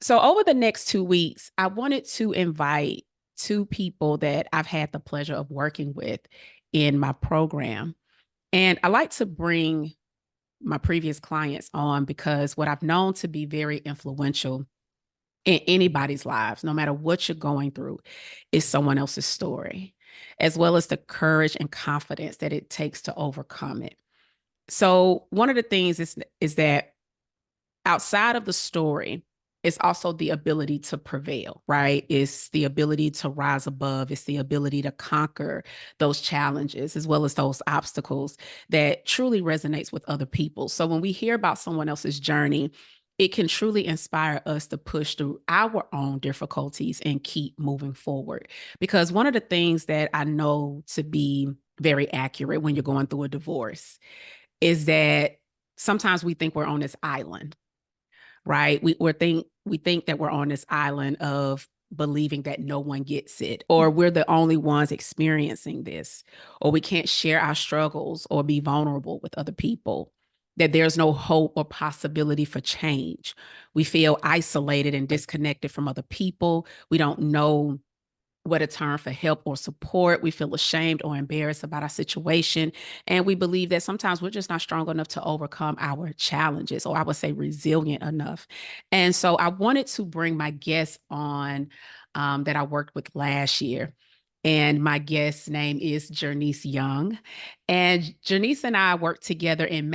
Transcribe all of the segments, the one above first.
So over the next 2 weeks, I wanted to invite two people that I've had the pleasure of working with in my program. And I like to bring my previous clients on because what I've known to be very influential in anybody's lives, no matter what you're going through, is someone else's story, as well as the courage and confidence that it takes to overcome it. So one of the things is that outside of the story, it's also the ability to prevail, right? It's the ability to rise above. It's the ability to conquer those challenges as well as those obstacles that truly resonates with other people. So when we hear about someone else's journey, it can truly inspire us to push through our own difficulties and keep moving forward. Because one of the things that I know to be very accurate when you're going through a divorce is that sometimes we think we're on this island, right? We think that we're on this island of believing that no one gets it, or we're the only ones experiencing this, or we can't share our struggles or be vulnerable with other people, that there's no hope or possibility for change. We feel isolated and disconnected from other people. We don't know where to turn for help or support. We feel ashamed or embarrassed about our situation. And we believe that sometimes we're just not strong enough to overcome our challenges, or I would say resilient enough. And so I wanted to bring my guest on that I worked with last year. And my guest's name is Jernise Young. And Jernise and I worked together in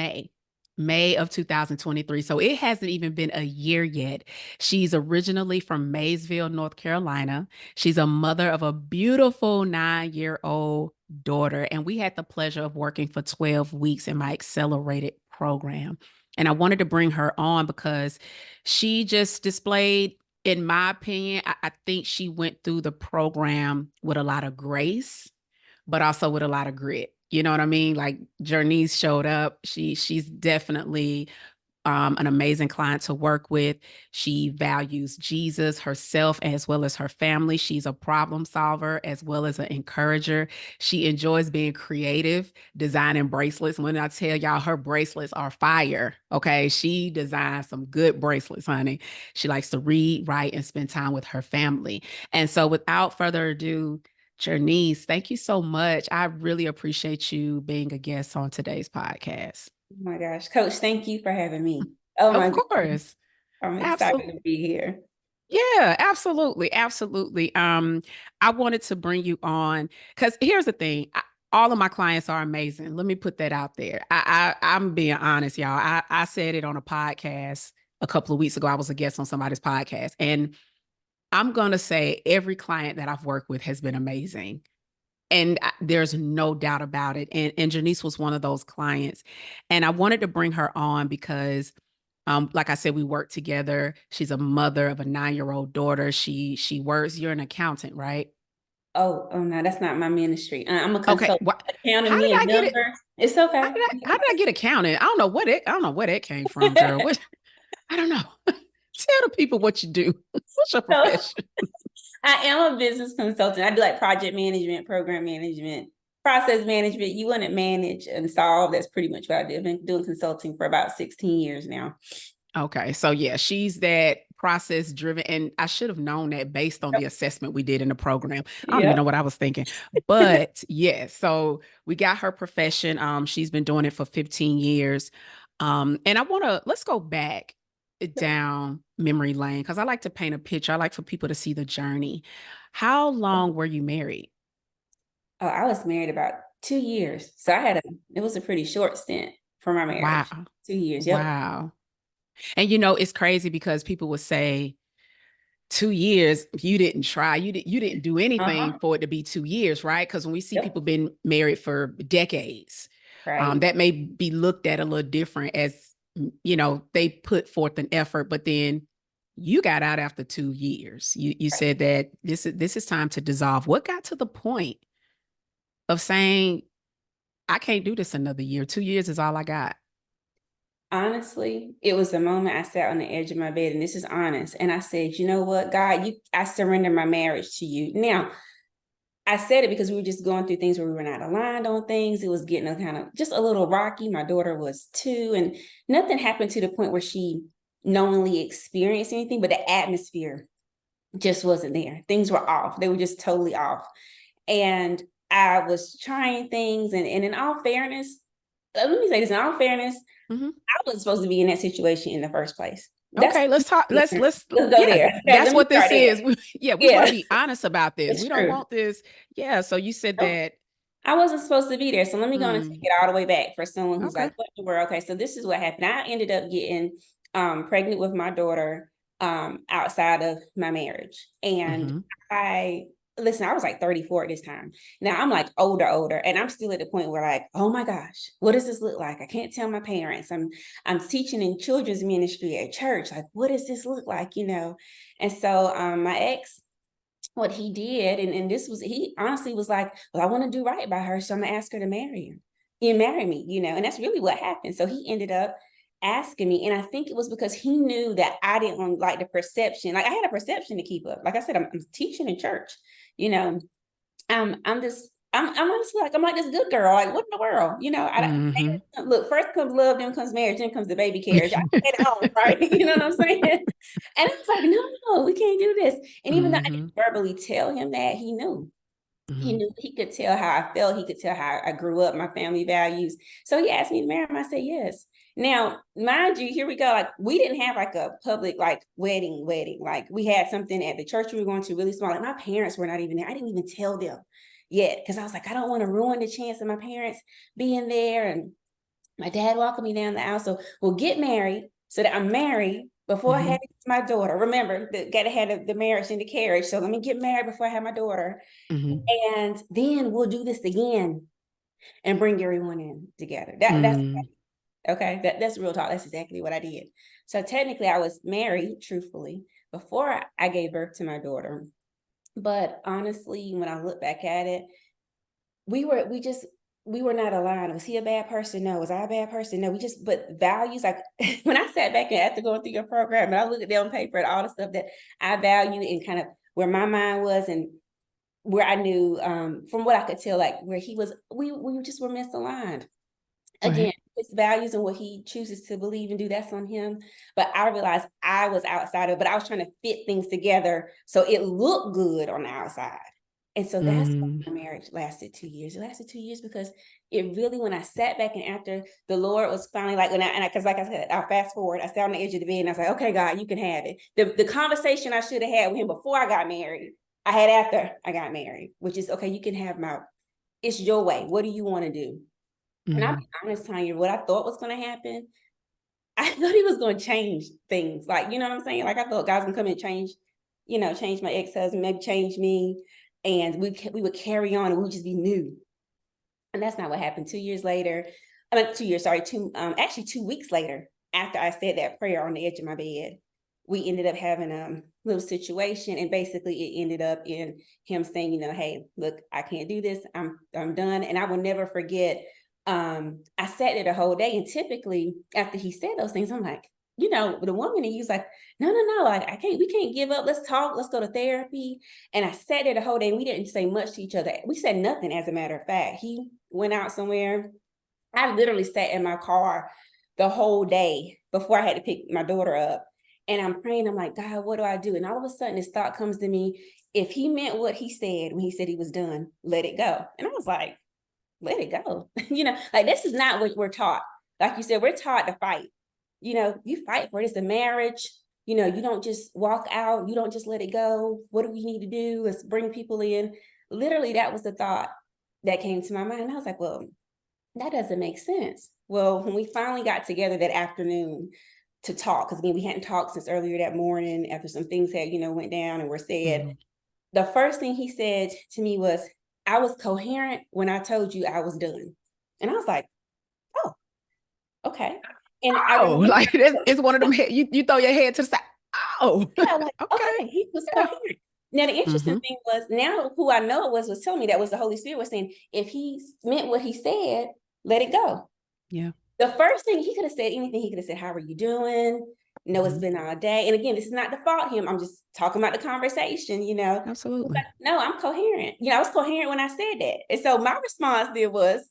May of 2023. So it hasn't even been a year yet. She's originally from Maysville, North Carolina. She's a mother of a beautiful 9-year-old daughter. And we had the pleasure of working for 12 weeks in my accelerated program. And I wanted to bring her on because she just displayed, in my opinion, I think she went through the program with a lot of grace, but also with a lot of grit. You know what I mean? Like Jernise showed up. She's definitely an amazing client to work with. She values Jesus, herself, as well as her family. She's a problem solver as well as an encourager. She enjoys being creative, designing bracelets. When I tell y'all her bracelets are fire, okay? She designs some good bracelets, honey. She likes to read, write, and spend time with her family. And so without further ado, Jernise, thank you so much. I really appreciate you being a guest on today's podcast. Oh my gosh, Coach, thank you for having me. Oh my Of goodness, course. I'm excited Absolutely. to be here. Yeah, absolutely. Absolutely. I wanted to bring you on because here's the thing. All of my clients are amazing. Let me put that out there. I'm being honest, y'all. I said it on a podcast a couple of weeks ago. I was a guest on somebody's podcast. And I'm gonna say every client that I've worked with has been amazing. And there's no doubt about it. And Jernise was one of those clients. And I wanted to bring her on because like I said, we work together. She's a mother of a 9-year-old daughter. She works. You're an accountant, right? Oh no, that's not my ministry. I'm a Okay. consultant, accounting How did me and I get it? numbers. It's How okay. did I get accountant? I don't know where that came from, girl. What I don't know. Tell the people what you do. What's your So profession? I am a business consultant. I do like project management, program management, process management. You want to manage and solve. That's pretty much what I do. I've been doing consulting for about 16 years now. Okay. So yeah, she's that process driven. And I should have known that based on the assessment we did in the program. I don't even know Yep. what I was thinking. But yeah, so we got her profession. She's been doing it for 15 years. And let's go back down memory lane because I like to paint a picture. I like for people to see the journey. How long were you married? Oh, I was married about 2 years. So it was a pretty short stint for my Wow. marriage. 2 years. Yep. Wow. And it's crazy because people would say 2 years, you didn't try, you didn't do anything Uh-huh. for it to be 2 years, right? Because when we see people Yep. been married for decades, Right. that may be looked at a little different as they put forth an effort, but then you got out after 2 years. You Right. said that this is time to dissolve. What got to the point of saying I can't do this another year? 2 years is all I got. Honestly, it was the moment I sat on the edge of my bed, and this is honest. And I said, you know what, God, I surrender my marriage to you. Now, I said it because we were just going through things where we were not aligned on things. It was getting a kind of just a little rocky. My daughter was 2, and nothing happened to the point where she knowingly experience anything, but the atmosphere just wasn't there. Things were off. They were just totally off. And I was trying things, and in all fairness, let me say this, in all fairness, Mm-hmm. I wasn't supposed to be in that situation in the first place. That's Okay, let's talk. let's go Yeah, there. Okay, that's let me what start this there. is. Yeah, we want to Yeah, be honest about this. it's We don't true. want this. Yeah, so you said that. I wasn't supposed to be there. So let me go and take Mm, it all the way back for someone who's okay. like, what the world? Okay, so this is what happened. I ended up getting pregnant with my daughter outside of my marriage. And Mm-hmm. I listen, I was like 34 at this time. Now I'm like older, and I'm still at the point where like, oh my gosh, what does this look like? I can't tell my parents. I'm teaching in children's ministry at church. Like, what does this look like? And so my ex, what he did, and this was, he honestly was like, well, I want to do right by her, so I'm gonna ask her to marry him. You marry me, and that's really what happened. So he ended up asking me, and I think it was because he knew that I didn't want like the perception. Like I had a perception to keep up. Like I said, I'm teaching in church, you know. I'm this. I'm honestly like, I'm like this good girl. Like, what in the world? Mm-hmm. Look, first comes love, then comes marriage, then comes the baby carriage. I stayed at home, right? You know what I'm saying? And I was like, no, we can't do this. And even though I Mm-hmm. didn't verbally tell him that, he knew. He Mm-hmm. knew, he could tell how I felt. He could tell how I grew up, my family values. So he asked me to marry him. I said yes. Now, mind you, here we go. Like we didn't have like a public like wedding. Like we had something at the church we were going to, really small. Like my parents were not even there. I didn't even tell them yet because I was like, I don't want to ruin the chance of my parents being there. And my dad walking me down the aisle. So we'll get married so that I'm married before I Mm-hmm. had my daughter. Remember, got to have the marriage and the carriage. So let me get married before I have my daughter. Mm-hmm. And then we'll do this again and bring everyone in together. That's Mm-hmm. okay. That's real talk. That's exactly what I did. So technically I was married, truthfully, before I gave birth to my daughter. But honestly, when I look back at it, we were not aligned. Was he a bad person? No. Was I a bad person? No. But values, like when I sat back and after going through your program and I looked at it on paper and all the stuff that I value and kind of where my mind was and where I knew from what I could tell, like where he was, we just were misaligned. Again, Right. his values and what he chooses to believe and do, that's on him. But I realized I was outside of it, but I was trying to fit things together so it looked good on the outside. And so that's Mm-hmm. why my marriage lasted 2 years. It lasted 2 years because it really, when I sat back and after the Lord was finally like, because like I said, I fast forward, I sat on the edge of the bed and I was like, okay, God, you can have it. The conversation I should have had with him before I got married, I had after I got married, which is, okay, you can have it's your way. What do you want to do? And I'll Mm-hmm. be honest, Tanya, what I thought was going to happen, I thought he was going to change things. Like, you know what I'm saying? Like I thought God's going to come and change, change my ex-husband, maybe change me. And we would carry on and we would just be new. And that's not what happened. 2 years later, I mean, 2 years, sorry, actually 2 weeks later, after I said that prayer on the edge of my bed, we ended up having a little situation. And basically it ended up in him saying, hey, look, I can't do this. I'm done. And I will never forget. I sat there the whole day. And typically after he said those things, I'm like, the woman, and he was like, no, I can't, we can't give up. Let's talk. Let's go to therapy. And I sat there the whole day and we didn't say much to each other. We said nothing, as a matter of fact. He went out somewhere. I literally sat in my car the whole day before I had to pick my daughter up. And I'm praying, I'm like, God, what do I do? And all of a sudden this thought comes to me, if he meant what he said when he said he was done, let it go. And I was like, let it go. Like this is not what we're taught. Like you said, we're taught to fight. You fight for it. It's a marriage. You don't just walk out. You don't just let it go. What do we need to do? Let's bring people in. Literally, that was the thought that came to my mind. I was like, well, that doesn't make sense. Well, when we finally got together that afternoon to talk, because again, we hadn't talked since earlier that morning after some things had, went down and were said. Mm-hmm. The first thing he said to me was, I was coherent when I told you I was done. And I was like, oh, okay. And I Oh, remember, like it's one of them. You throw your head to the side. Oh, yeah, like, okay. okay, he was Yeah. coherent. Now, the interesting Mm-hmm. thing was, now who I know it was telling me that was the Holy Spirit was saying, if he meant what he said, let it go. Yeah. The first thing he could have said, anything, he could have said, how are you doing? No, it's Mm-hmm. been all day. And again, this is not to fault him. I'm just talking about the conversation. Absolutely. No, I'm coherent. I was coherent when I said that. And so my response there was,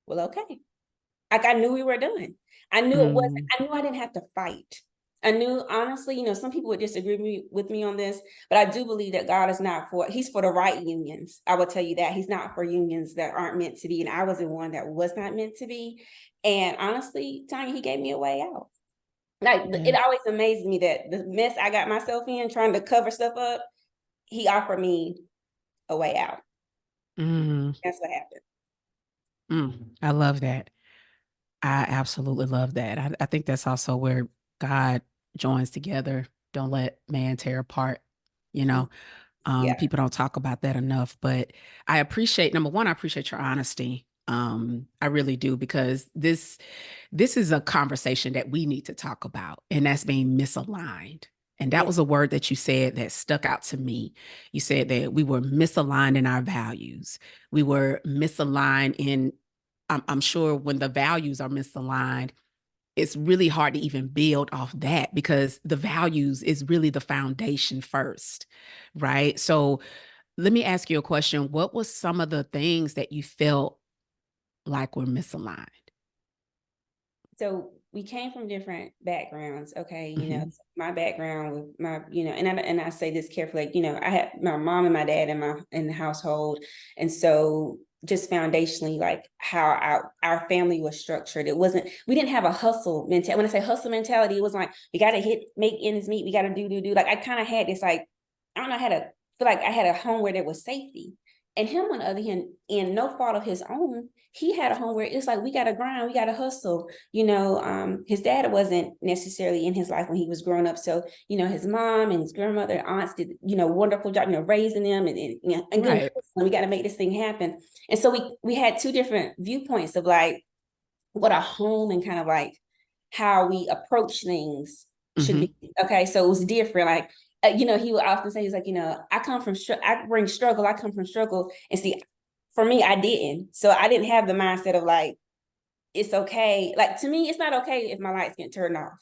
well, okay. Like I knew we were done. I knew it wasn't, Mm-hmm. I knew I didn't have to fight. I knew, honestly, some people would disagree with me on this, but I do believe that God is not he's for the right unions. I will tell you that he's not for unions that aren't meant to be. And I was in one that was not meant to be. And honestly, Tanya, he gave me a way out. Like, Yeah. it always amazed me that the mess I got myself in trying to cover stuff up, he offered me a way out. Mm, That's what happened. I love that. I absolutely love that. I think that's also where God joins together. Don't let man tear apart. You know, Yeah. people don't talk about that enough, but I appreciate, number one, I appreciate your honesty. I really do, because this is a conversation that we need to talk about, and that's being misaligned. And that Yeah. was a word that you said that stuck out to me. You said that we were misaligned in our values. We were misaligned in, I'm sure when the values are misaligned, it's really hard to even build off that, because the values is really the foundation first, right? So let me ask you a question. What was some of the things that you felt like were misaligned? So we came from different backgrounds. Okay. Hmm. My background with my, and I say this carefully, I had my mom and my dad in the household. And so just foundationally, like how our family was structured, we didn't have a hustle mentality. When I say hustle mentality, it was like, we got to make ends meet. We got to do. Like, I kind of had this, like, I don't know how to feel like I had a home where there was safety. And him, on the other hand, in no fault of his own, he had a home where it's like, we got to grind, we got to hustle. His dad wasn't necessarily in his life when he was growing up. So, his mom and his grandmother, aunts did, wonderful job, raising them and good. Right. We got to make this thing happen. And so we had two different viewpoints of like what a home and kind of like how we approach things should Hmm. be. Okay. So it was different. Like, he would often say, he's like, I bring struggle. I come from struggle. And see, for me, I didn't. So I didn't have the mindset of like, it's okay. Like, to me, it's not okay if my lights get turned off.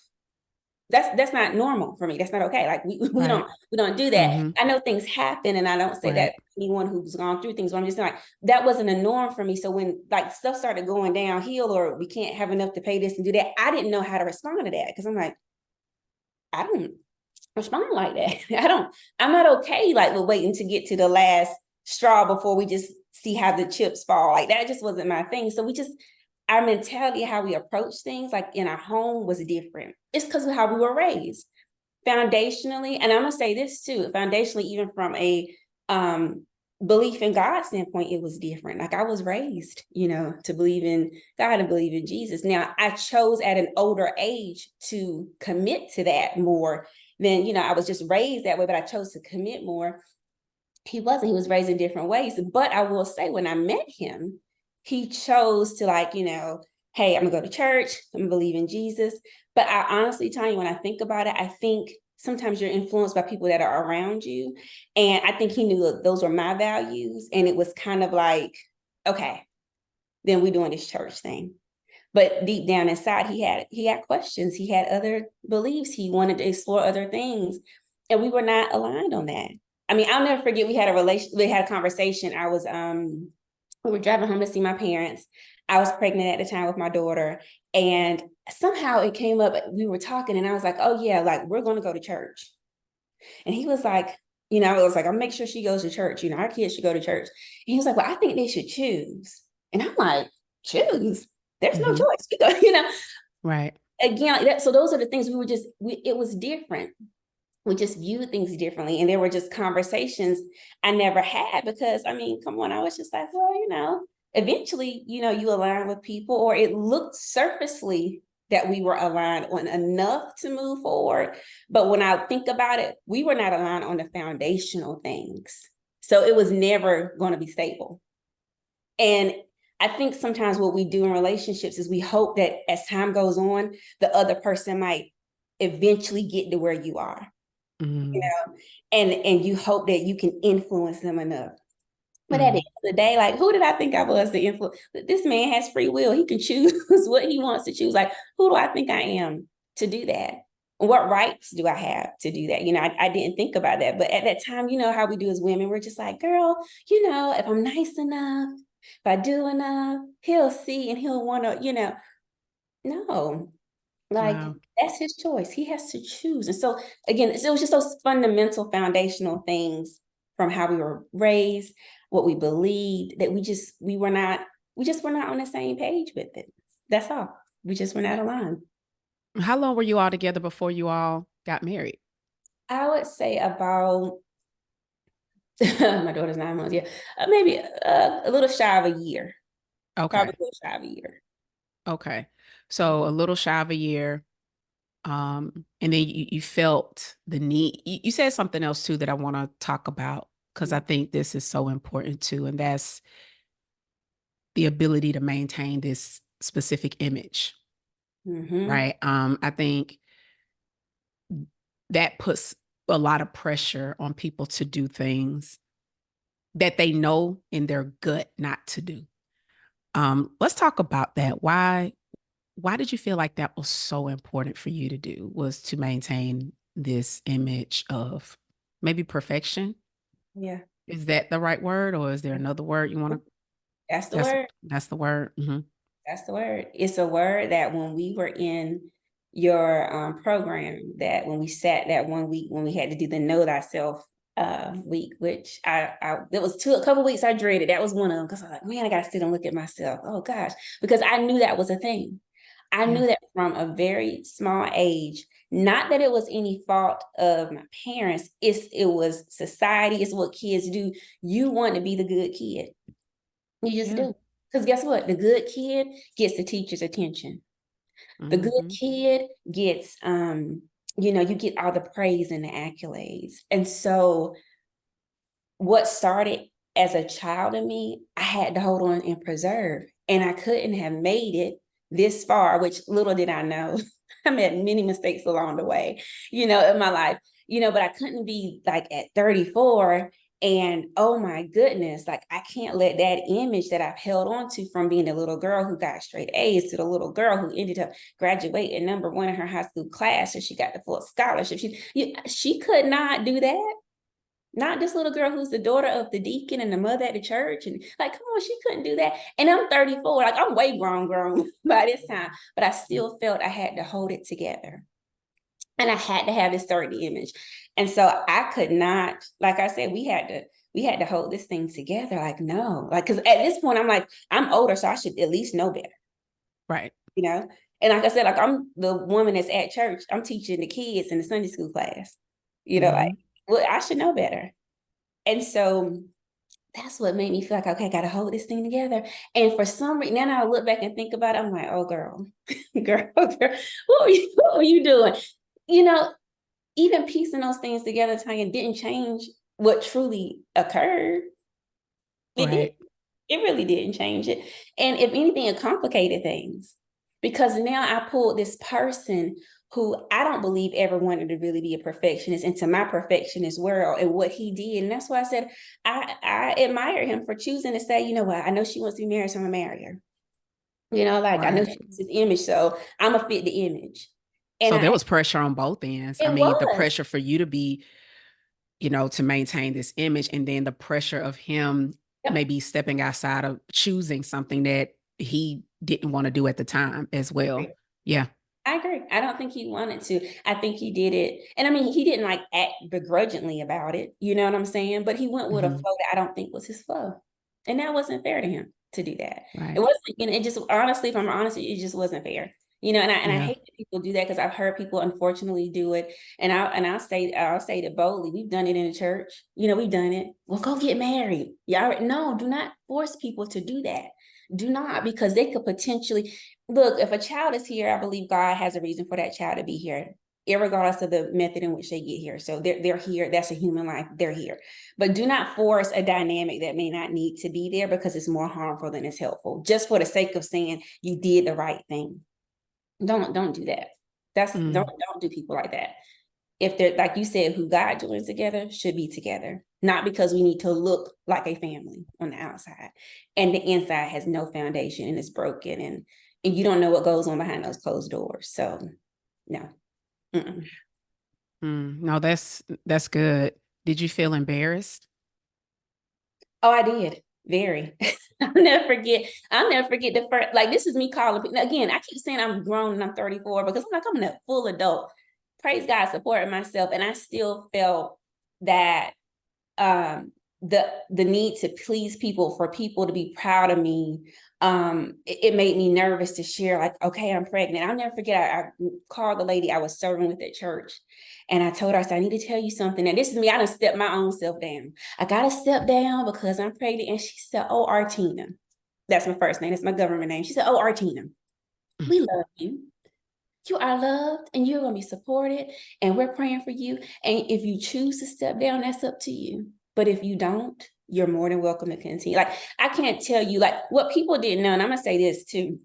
That's not normal for me. That's not okay. Like, Right. we don't do that. Hmm. I know things happen, and I don't say Right. that anyone who's gone through things, but I'm just like, that wasn't a norm for me. So when like stuff started going downhill, or we can't have enough to pay this and do that, I didn't know how to respond to that, because I'm like, I don't respond like that. I'm not okay like with waiting to get to the last straw before we just see how the chips fall. Like, that just wasn't my thing. So our mentality, how we approach things like in our home was different. It's because of how we were raised. Foundationally, and I'm gonna say this too, foundationally, even from a belief in God standpoint, it was different. Like, I was raised, to believe in God and believe in Jesus. Now, I chose at an older age to commit to that more than, I was just raised that way, but I chose to commit more. He wasn't. He was raised in different ways. But I will say, when I met him, he chose to, like, hey, I'm gonna go to church, I'm gonna believe in Jesus. But I honestly tell you, when I think about it, I think sometimes you're influenced by people that are around you. And I think he knew that those were my values. And it was kind of like, okay, then we're doing this church thing. But deep down inside, he had questions. He had other beliefs. He wanted to explore other things. And we were not aligned on that. I mean, I'll never forget, we had a conversation. We were driving home to see my parents. I was pregnant at the time with my daughter. And somehow it came up, we were talking, and I was like, oh yeah, like, we're gonna go to church. And he was like, I was like, I'll make sure she goes to church. Our kids should go to church. And he was like, well, I think they should choose. And I'm like, choose? There's no Hmm. choice. Right. Again, so those are the things it was different. We just viewed things differently. And there were just conversations I never had, because, I mean, come on, I was just like, well, eventually, you align with people, or it looked surfacely that we were aligned on enough to move forward. But when I think about it, we were not aligned on the foundational things. So it was never going to be stable. And I think sometimes what we do in relationships is we hope that as time goes on, the other person might eventually get to where you are, Mm, and you hope that you can influence them enough. But at the mm, end of the day, like, who did I think I was to influence? This man has free will. He can choose what he wants to choose. Like, who do I think I am to do that? What rights do I have to do that? I didn't think about that. But at that time, how we do as women, we're just like, girl, if I'm nice enough, if I do enough, he'll see and he'll want to, no. Like, Wow. that's his choice. He has to choose. And so again, it was just those fundamental foundational things from how we were raised, what we believed, that we just were not on the same page with it. That's all. We just were not aligned. How long were you all together before you all got married? I would say about my daughter's 9 months, yeah, maybe a little shy of a year, probably Okay. a little shy of a year. Okay. So a little shy of a year. And then you felt the need. You said something else too that I want to talk about because I think this is so important too, and that's the ability to maintain this specific image, Mm-hmm. right? I think that puts a lot of pressure on people to do things that they know in their gut not to do. Let's talk about that. Why did you feel like that was so important for you to do, was to maintain this image of maybe perfection? Yeah, Is that the right word, or is there another word you want to? that's the That's word. that's the word. Hmm. That's the word. It's a word that when we were in your program, that when we sat that 1 week when we had to do the know thyself week, which I it was a couple weeks I dreaded. That was one of them because I was like, man, I gotta sit and look at myself. Oh gosh, because I knew that was a thing. I Yeah. knew that from a very small age. Not that it was any fault of my parents. It was society. It's what kids do. You want to be the good kid. You just Yeah. do. Because guess what? The good kid gets the teacher's attention. The good Hmm. kid gets you get all the praise and the accolades. And so what started as a child in me, I had to hold on and preserve. And I couldn't have made it this far, which little did I know. I made many mistakes along the way, in my life, but I couldn't be like at 34 and oh my goodness, like I can't let that image that I've held on to from being a little girl who got straight A's to the little girl who ended up graduating number one in her high school class and she got the full scholarship. She could not do that. Not this little girl who's the daughter of the deacon and the mother at the church. And like, come on, she couldn't do that. And I'm 34, like I'm way grown by this time, but I still felt I had to hold it together. And I had to have this 30 image. And so I could not, like I said, we had to hold this thing together. Like, no, like, cause at this point I'm like, I'm older, so I should at least know better, Right. you know? And like I said, like I'm the woman that's at church, I'm teaching the kids in the Sunday school class, like, Hmm. well, I should know better. And so that's what made me feel like, okay, I gotta hold this thing together. And for some reason, now I look back and think about it, I'm like, oh girl, girl, what were you doing? You know, Even piecing those things together, Tanya, didn't change what truly occurred. It did. Right. It really didn't change it. And if anything, it complicated things because now I pulled this person who I don't believe ever wanted to really be a perfectionist into my perfectionist world and what he did. And that's why I said I admire him for choosing to say, you know what, I know she wants to be married, so I'm gonna marry her. Like I know Right. she wants this image, so I'm gonna fit the image. And So there was pressure on both ends. I it mean, the was. pressure for you to be, to maintain this image, and then the pressure of him Yep. maybe stepping outside of choosing something that he didn't want to do at the time as well. Yeah. I agree. I don't think he wanted to. I think he did it. And I mean, he didn't like act begrudgingly about it. You know what I'm saying? But he went with a flow Hmm. that I don't think was his flow. And that wasn't fair to him to do that. It Right. wasn't, it just honestly, if I'm honest, it just wasn't fair. And I Yeah. hate that people do that because I've heard people unfortunately do it. I'll say that boldly. We've done it in the church. We've done it. Well, go get married. Yeah, no, do not force people to do that. Do not, because they could potentially look, if a child is here, I believe God has a reason for that child to be here, irregardless of the method in which they get here. So they're here. That's a human life. They're here. But do not force a dynamic that may not need to be there because it's more harmful than it's helpful. Just for the sake of saying you did the right thing. Don't do that. Don't Mm. don't do people like that. If they're like you said, who God joins together should be together. Not because we need to look like a family on the outside. And the inside has no foundation and it's broken and you don't know what goes on behind those closed doors. So no. Mm-mm. Mm. No, that's good. Did you feel embarrassed? Oh, I did. Very. I'll never forget the first, like, this is me calling people. Again, I keep saying I'm grown and I'm 34 because I'm like, I'm a full adult. Praise God, supporting myself. And I still felt that the need to please people, for people to be proud of me, it made me nervous to share, like, okay, I'm pregnant. I'll never forget, I called the lady I was serving with at church, and I told her, I said, I need to tell you something, and this is me, I done stepped my own self down. I gotta step down because I'm pregnant. And she said, oh, Artina, that's my first name, that's my government name. She said, oh, Artina, we love you. You are loved and you're going to be supported, and we're praying for you. And if you choose to step down, that's up to you. But if you don't, you're more than welcome to continue. Like, I can't tell you, like, what people didn't know, and I'm going to say this too.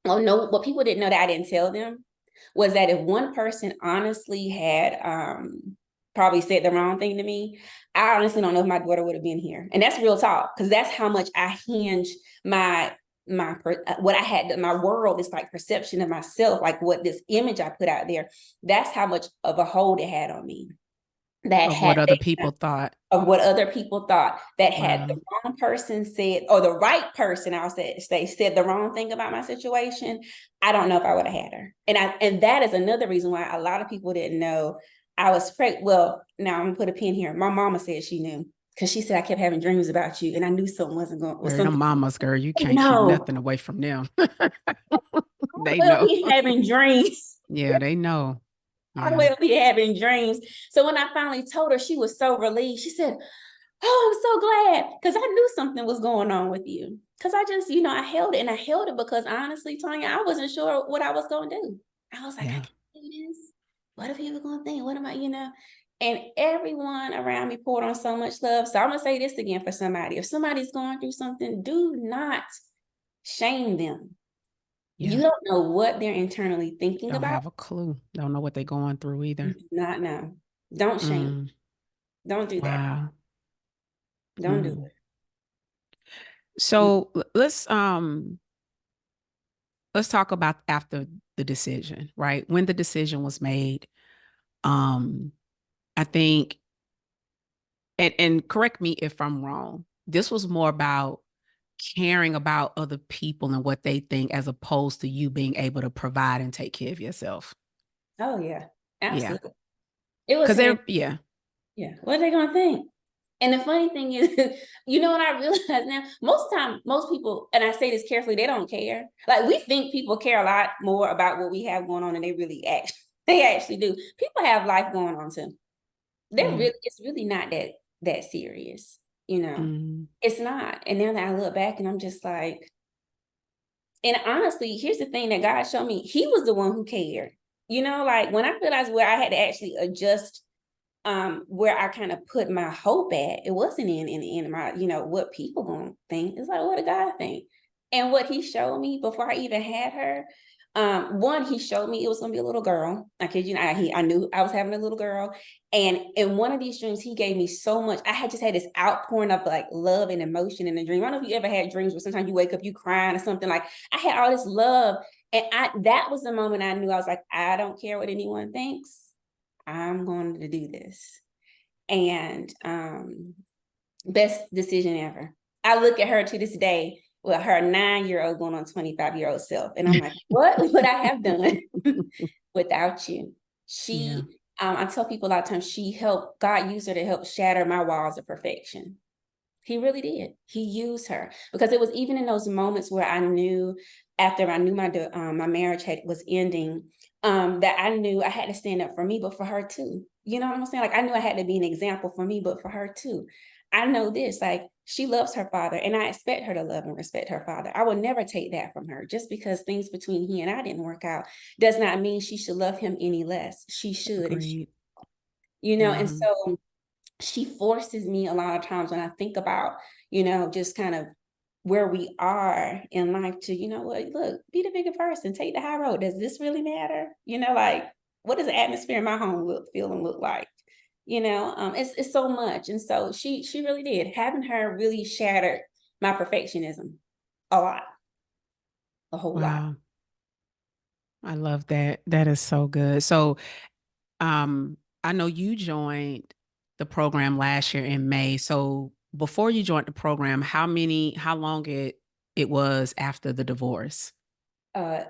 Oh, no, what people didn't know that I didn't tell them was that if one person honestly had probably said the wrong thing to me, I honestly don't know if my daughter would have been here. And that's real talk, because that's how much I hinge my what I had, my world is like perception of myself, like what this image I put out there, that's how much of a hold it had on me. That Of had what other people thought. of what other people thought, that had the Wow. wrong person said, or the right person, I'll say said the wrong thing about my situation, I don't know if I would have had her. And that is another reason why a lot of people didn't know I was pregnant. Well, now I'm gonna put a pin here. My mama said she knew, because she said, I kept having dreams about you, and I knew something wasn't going, was Girl, them something. mamas, girl, you can't keep No, nothing away from them. They we'll know. be having dreams. Yeah, they know. I Yeah. will be having dreams. So when I finally told her, she was so relieved. She said, oh, I'm so glad, because I knew something was going on with you. Because I just, I held it, and I held it because honestly, Tanya, I wasn't sure what I was going to do. I was like, I Yeah. can't do this. What are people going to think? What am I? And everyone around me poured on so much love. So I'm going to say this again for somebody. If somebody's going through something, do not shame them. You Yeah. don't know what they're internally thinking Don't about. have a clue. Don't know what they're going through You either. do not know. Don't shame. Mm, Don't do that. wow. Don't do Mm. it. So let's talk about after the decision, right? When the decision was made, um, I think, and correct me if I'm wrong, this was more about caring about other people and what they think, as opposed to you being able to provide and take care of yourself. Oh yeah, Yeah. absolutely. It was Cause hands. they're, yeah, Yeah. What are they gonna think? And the funny thing is, what I realize now, most time, most people, and I say this carefully, they don't care. Like, we think people care a lot more about what we have going on than they really actually they actually do. People have life going on too. yeah. It's really not that serious. Mm, It's not. And now that I look back, and I'm just like, and honestly, here's the thing that God showed me. He was the one who cared. Like, when I realized where I had to actually adjust, where I kind of put my hope at, it wasn't in my, what people gonna think. It's like, what did God think? And what he showed me before I even had her, one, he showed me it was gonna be a little girl. I kid you not, I knew I was having a little girl. And in one of these dreams, he gave me so much. I had just had this outpouring of like love and emotion in the dream. I don't know if you ever had dreams where sometimes you wake up, you crying or something. Like, I had all this love. And that was the moment I knew. I was like, I don't care what anyone thinks. I'm going to do this. And best decision ever. I look at her to this day with her 9-year-old going on 25-year-old self. And I'm like, what would I have done without you? yeah. I tell people a lot of times, God used her to help shatter my walls of perfection. He really did. He used her, because it was even in those moments where I knew, after I knew my marriage was ending, that I knew I had to stand up for me, but for her too. You know what I'm saying? Like, I knew I had to be an example for me, but for her too. I know this, like, she loves her father, and I expect her to love and respect her father. I will never take that from her. Just because things between he and I didn't work out does not mean she should love him any less. She should, Agreed. and Hmm. so she forces me a lot of times, when I think about, just kind of where we are in life, to, what, look, be the bigger person, take the high road. Does this really matter? Like, what does the atmosphere in my home feel and look like? It's so much. And so she really did. Having her really shattered my perfectionism a lot, a whole lot. Wow. I love that. That is so good. So, I know you joined the program last year in May. So before you joined the program, how long it was after the divorce?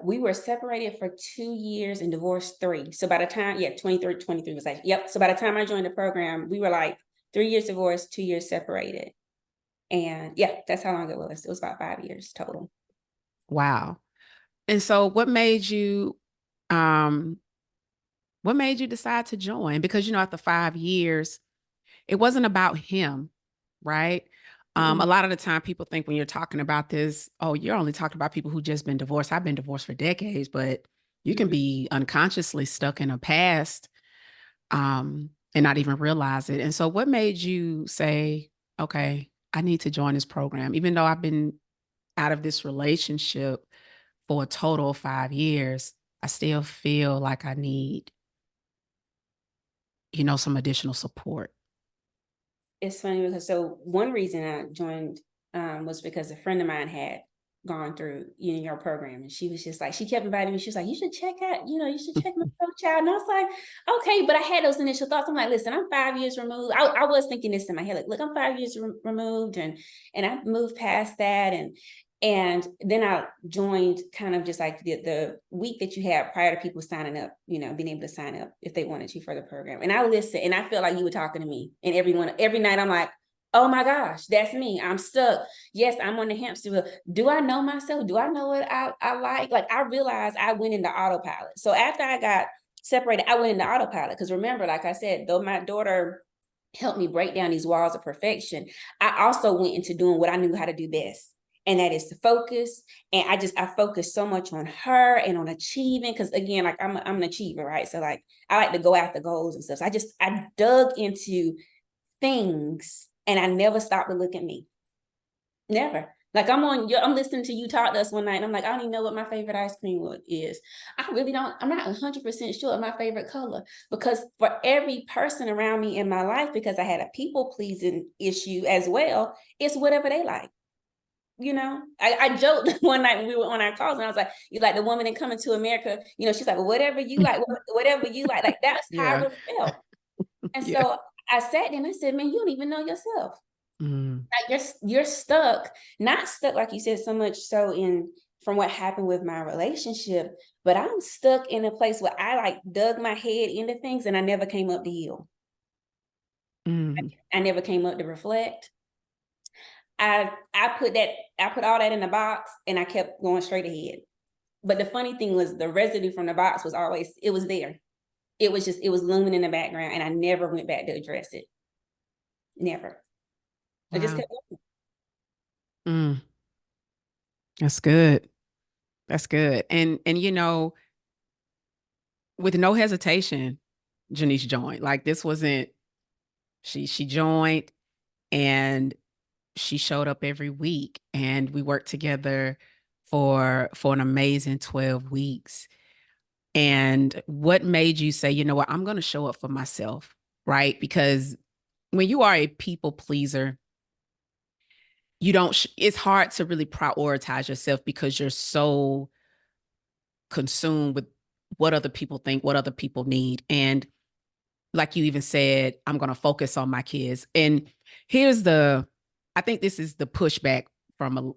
We were separated for 2 years and divorced 3. So by the time, 23 was like, yep. So by the time I joined the program, we were like 3 years divorced, 2 years separated. And yeah, that's how long it was. It was about 5 years total. Wow. And so um what made you decide to join? Because after 5 years, it wasn't about him, right? A Mm-mm. lot of the time people think when you're talking about this, oh, you're only talking about people who just been divorced. I've been divorced for decades, but you can Mm-mm. be unconsciously stuck in a past and not even realize it. And so what made you say, okay, I need to join this program, even though I've been out of this relationship for a total of 5 years, I still feel like I need, some additional support. It's funny because so one reason I joined was because a friend of mine had gone through your program, and she was just like, she kept inviting me. She was like, you should check out, you should check my coach out. And I was like, okay, but I had those initial thoughts. I'm like, listen, I'm 5 years removed. I was thinking this in my head, like, look, I'm 5 years removed, and I moved past that, and then I joined kind of just like the week that you had prior to people signing up, being able to sign up if they wanted to for the program. And I listened, and I felt like you were talking to me. And every night I'm like, oh my gosh, that's me. I'm stuck. Yes, I'm on the hamster wheel. Do I know myself? Do I know what I like? Like, I realized I went into autopilot. So after I got separated, I went into autopilot. Because remember, like I said, though my daughter helped me break down these walls of perfection, I also went into doing what I knew how to do best, and that is to focus. And I focus so much on her and on achieving, because again, like I'm an achiever, right? So like I like to go after goals and stuff. So I dug into things, and I never stopped to look at me. Never. Like I'm listening to you talk to us one night, and I'm like, I don't even know what my favorite ice cream is. I really don't. I'm not 100% sure of my favorite color, because for every person around me in my life, because I had a people pleasing issue as well, it's whatever they like. I joked one night when we were on our calls, and I was like, you like the woman in Coming to America, she's like, well, whatever you like, whatever you like that's how I Yeah. really felt. And Yeah. so I sat there and I said, man, you don't even know yourself. Mm, Like, you're stuck, not stuck, like you said, so much so in from what happened with my relationship, but I'm stuck in a place where I like dug my head into things, and I never came up to heal. mm, I never came up to reflect. I put all that in the box, and I kept going straight ahead. But the funny thing was, the residue from the box was always, it was there. It was looming in the background, and I never went back to address it. Never. I just wow. kept going. Mm, that's good. That's good. And with no hesitation, Jernise joined. Like this wasn't she joined and she showed up every week and we worked together for an amazing 12 weeks. And what made you say, you know what, I'm going to show up for myself, right? Because when you are a people pleaser, you don't it's hard to really prioritize yourself because you're so consumed with what other people think, what other people need. And like you even said, I'm going to focus on my kids. And here's I think this is the pushback from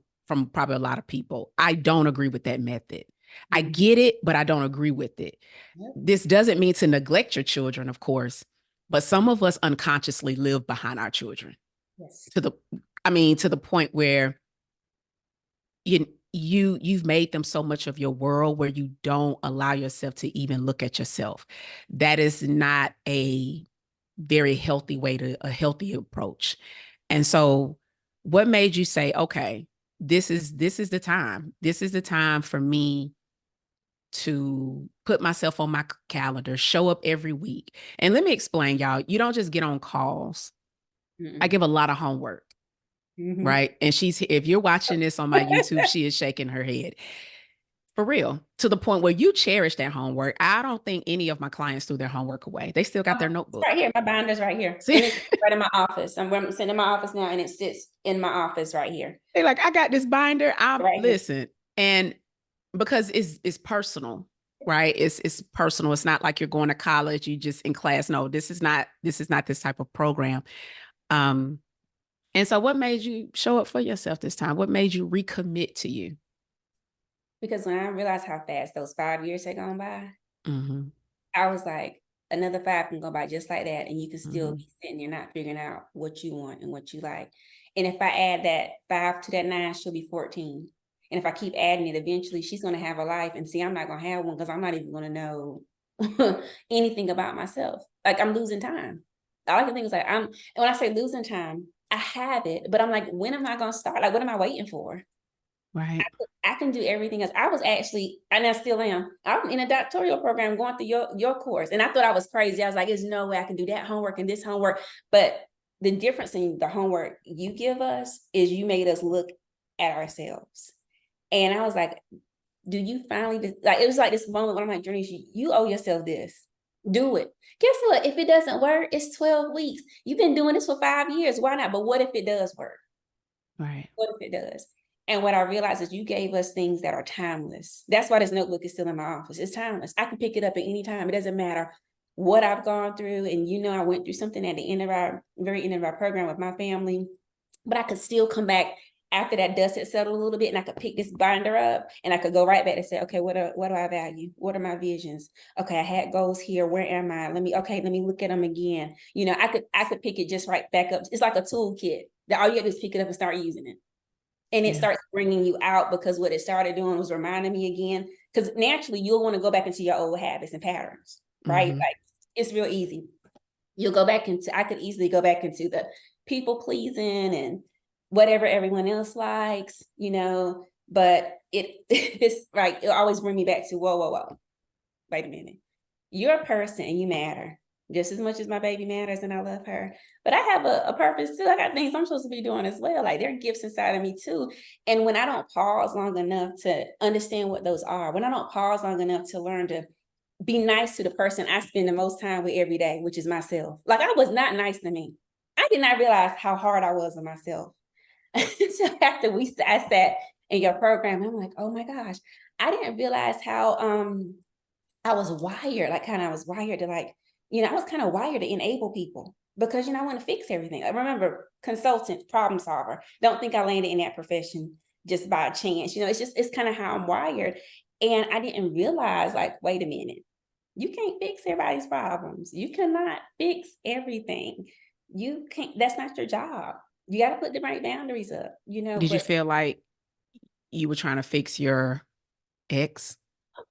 probably a lot of people. I don't agree with that method. I Mhm. get it, but I don't agree with it. Yep. This doesn't mean to neglect your children, of course, but some of us unconsciously live behind our children Yes. to the, to the point where you've made them so much of your world where you don't allow yourself to even look at yourself. That is not a very healthy way to a healthy approach. And so what made you say, okay, this is the time. This is the time for me to put myself on my calendar, show up every week. And let me explain, y'all, you don't just get on calls. I Mm-mm. give a lot of homework, Mhm. right? And if you're watching this on my YouTube, she is shaking her head. For real, to the point where you cherish that homework. I don't think any of my clients threw their homework away. They still got their It's right notebook. here. My binder's right here. See, And it's right in my office. I'm sitting in my office now, and it sits in my office right here. they're like, I got this binder. I'm Right here. listen, and because it's personal, right? It's personal. It's not like you're going to college. You just in class. No, this is not this type of program. Um, And so what made you show up for yourself this time? What made you recommit to you? Because when I realized how fast those 5 years had gone by, Mm-hmm. I was like, another 5 can go by just like that, and you can still Mm-hmm. be sitting there not figuring out what you want and what you like. And if I add that 5 to that 9, she'll be 14. And if I keep adding it, eventually she's going to have a life. And see, I'm not going to have one because I'm not even going to know anything about myself. Like, I'm losing time. All I can think is like, and when I say losing time, I have it, but I'm like, when am I going to start? Like, what am I waiting for? Right. I can do everything else. I was actually, and I still am. I'm in a doctoral program going through your course. And I thought I was crazy. I was like, there's no way I can do that homework and this homework. But the difference in the homework you give us is you made us look at ourselves. And I was like, do you finally, like, it was like this moment when I'm like, Jernise, you owe yourself this. Do it. Guess what? If it doesn't work, it's 12 weeks. You've been doing this for 5 years. Why not? But what if it does work? Right. What if it does? And what I realized is you gave us things that are timeless. That's why this notebook is still in my office. It's timeless. I can pick it up at any time. It doesn't matter what I've gone through. And I went through something at the end of our very end of our program with my family, but I could still come back after that dust had settled a little bit, and I could pick this binder up and I could go right back and say, okay, what do I value? What are my visions? Okay, I had goals here. Where am I? Let me look at them again. I could pick it just right back up. It's like a toolkit that all you have to do is pick it up and start using it, and it Yeah. starts bringing you out, because what it started doing was reminding me again, because naturally you'll want to go back into your old habits and patterns, right? Mm-hmm. Like, it's real easy. I could easily go back into the people pleasing and whatever everyone else likes, but this, right, it'll always bring me back to, whoa, wait a minute. You're a person and you matter just as much as my baby matters, and I love her. But I have a purpose too. I got things I'm supposed to be doing as well. Like, there are gifts inside of me too. And when I don't pause long enough to understand what those are, when I don't pause long enough to learn to be nice to the person I spend the most time with every day, which is myself. Like, I was not nice to me. I did not realize how hard I was on myself. So after I sat in your program, I'm like, oh my gosh, I didn't realize how I was wired, like, kind of, I was wired to, like, I was kind of wired to enable people because, I want to fix everything. I remember consultant, problem solver. Don't think I landed in that profession just by chance. It's kind of how I'm wired. And I didn't realize, like, wait a minute, you can't fix everybody's problems. You cannot fix everything. You can't, that's not your job. You got to put the right boundaries up, Did you but feel like you were trying to fix your ex?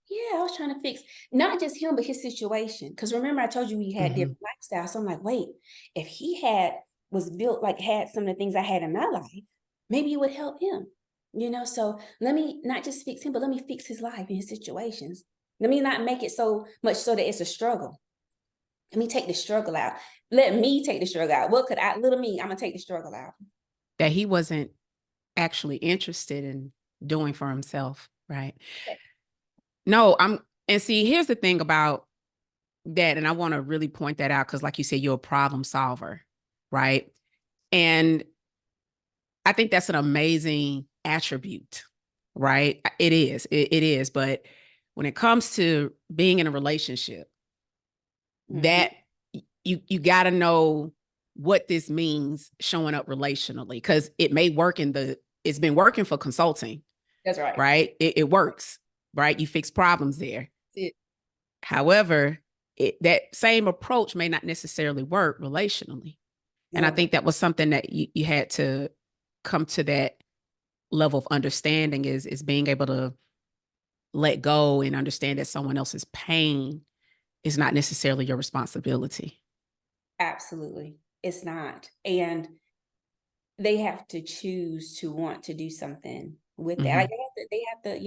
yeah, I was trying to fix not just him, but his situation. Because remember, I told you we had Mm-hmm. different lifestyles. So I'm like, wait, if he was built, like, had some of the things I had in my life, maybe it would help him. So let me not just fix him, but let me fix his life and his situations. Let me not make it so much so that it's a struggle. Let me take the struggle out. Let me take the struggle out. What could I, little me, I'm gonna take the struggle out. That he wasn't actually interested in doing for himself. Right. No, and see, here's the thing about that. And I want to really point that out because, like you said, you're a problem solver. Right. And I think that's an amazing attribute. Right. It is. It is. But when it comes to being in a relationship, Mhm. that you got to know what this means showing up relationally, because it may work it's been working for consulting, That's right. right? It works, right? You fix problems there. That's it. However, that same approach may not necessarily work relationally. And I No, think that was something that you had to come to that level of understanding is being able to let go and understand that someone else's pain is not necessarily your responsibility. absolutely. It's not. And they have to choose to want to do something with that. Like, Hmm.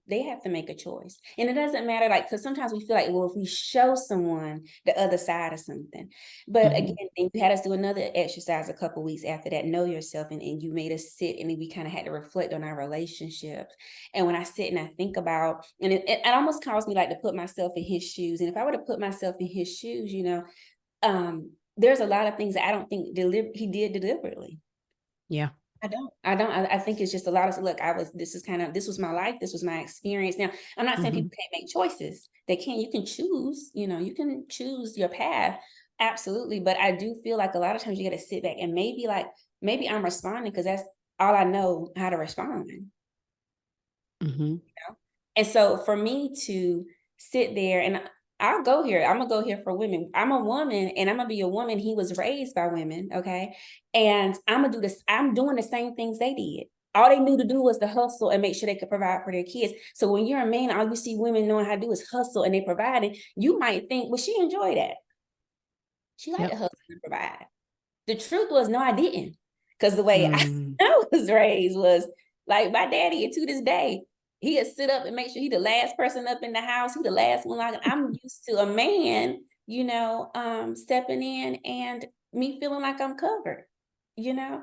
they have to make a choice. And it doesn't matter, like, because sometimes we feel like, well, if we show someone the other side of something. But again, Hmm. you had us do another exercise a couple weeks after that, know yourself, and you made us sit and we kind of had to reflect on our relationships. And when I sit and I think about, and it almost caused me, like, to put myself in his shoes. And if I were to put myself in his shoes, there's a lot of things that I don't think he did deliberately. Yeah. I think it's just a lot of, look, this was my life. This was my experience. Now, I'm not saying Hmm. people can't make choices. They can, you can choose your path. Absolutely. But I do feel like a lot of times you got to sit back and maybe I'm responding because that's all I know how to respond. Mm-hmm. And so for me to sit there and I'll go here, I'm gonna go here for women. I'm a woman and I'm gonna be a woman. He was raised by women, okay? And I'm gonna do this, I'm doing the same things they did. All they knew to do was to hustle and make sure they could provide for their kids. So when you're a man, all you see women knowing how to do is hustle and they providing, you might think, well, she enjoyed that. She liked to Yep. hustle and provide. The truth was, no, I didn't. Because the way Mm. I was raised was like my daddy, and to this day, he'd sit up and make sure he the last person up in the house. He the last one. Like I'm used to a man, stepping in and me feeling like I'm covered, you know,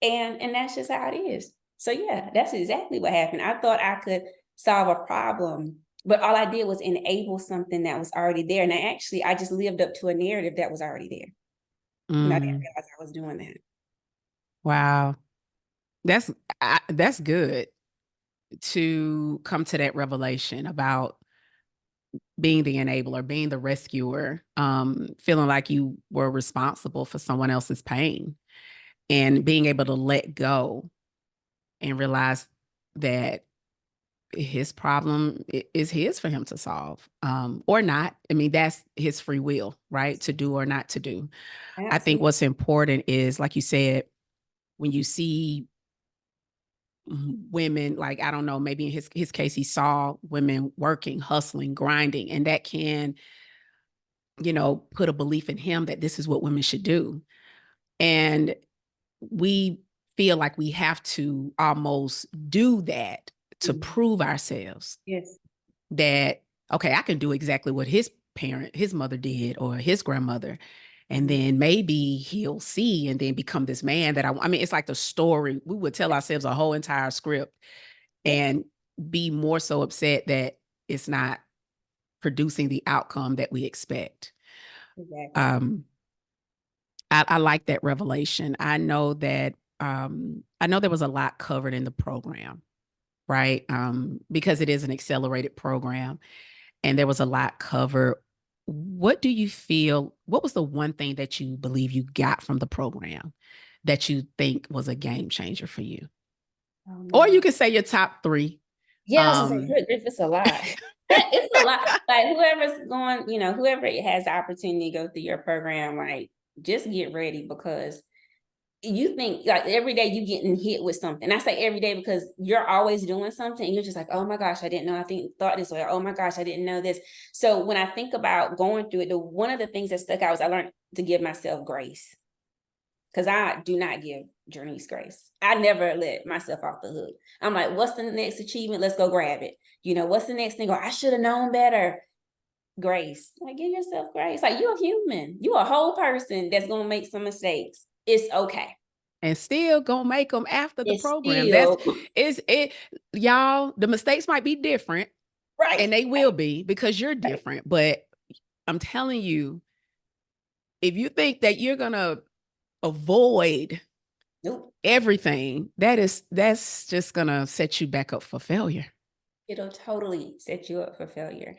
and that's just how it is. So yeah, that's exactly what happened. I thought I could solve a problem, but all I did was enable something that was already there. And I just lived up to a narrative that was already there. And I didn't Mm. realize I was doing that. Wow. That's that's good to come to that revelation about being the enabler, being the rescuer, feeling like you were responsible for someone else's pain and being able to let go and realize that his problem is his for him to solve, or not. I mean, that's his free will, right? To do or not to do. I think Absolutely. what's important is, like you said, when you see women, like, I don't know, maybe in his case, he saw women working, hustling, grinding, and that can, put a belief in him that this is what women should do. And we feel like we have to almost do that to Mhm. prove ourselves Yes. that, okay, I can do exactly what his mother did, or his grandmother. And Mhm. then maybe he'll see and then become this man that I mean, it's like the story. We would tell ourselves a whole entire script Yes. and be more so upset that it's not producing the outcome that we expect. Exactly. Um, I like that revelation. I know there was a lot covered in the program, right? Because it is an accelerated program and there was a lot covered. What do you feel? What was the one thing that you believe you got from the program that you think was a game changer for you? Oh Or you man. could say your top three. Yeah, I was gonna say, Um, good grief, it's a lot. It's a lot. Like whoever's going, whoever has the opportunity to go through your program, like just get ready because you think like every day you getting hit with something. I say every day because you're always doing something and you're just like, oh my gosh, I didn't know thought this way. Or, oh my gosh, I didn't know this. So when I think about going through it, one of the things that stuck out was I learned to give myself grace. Because I do not give Jernise grace. I never let myself off the hook. I'm like, what's the next achievement? Let's go grab it. What's the next thing? Or I should have known better. Grace. Like, give yourself grace. Like, you're a human. You're a whole person that's going to make some mistakes. It's okay. and still gonna make them after the It's program. That's still is it, y'all. The mistakes might be different, right. and they will be because you're Right. different. But I'm telling you, if you think that you're gonna avoid Nope. everything, that's just gonna set you back up for failure. It'll totally set you up for failure.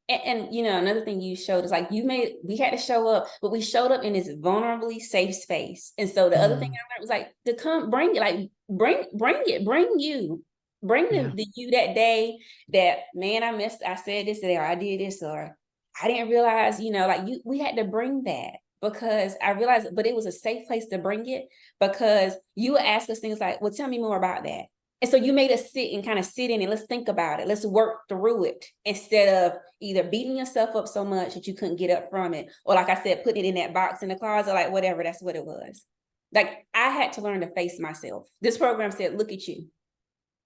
And another thing you showed is like we had to show up, but we showed up in this vulnerably safe space. And so the other thing Mm, I learned was like to come bring it, like bring it, bring you, bring yeah. the you that day that man, I said this today, or I did this, or I didn't realize, like we had to bring that because I realized, but it was a safe place to bring it because you would ask us things like, well, tell me more about that. And so you made us sit and kind of sit in and let's think about it. Let's work through it instead of either beating yourself up so much that you couldn't get up from it. Or like I said, putting it in that box in the closet, like whatever, that's what it was. Like I had to learn to face myself. This program said, look at you.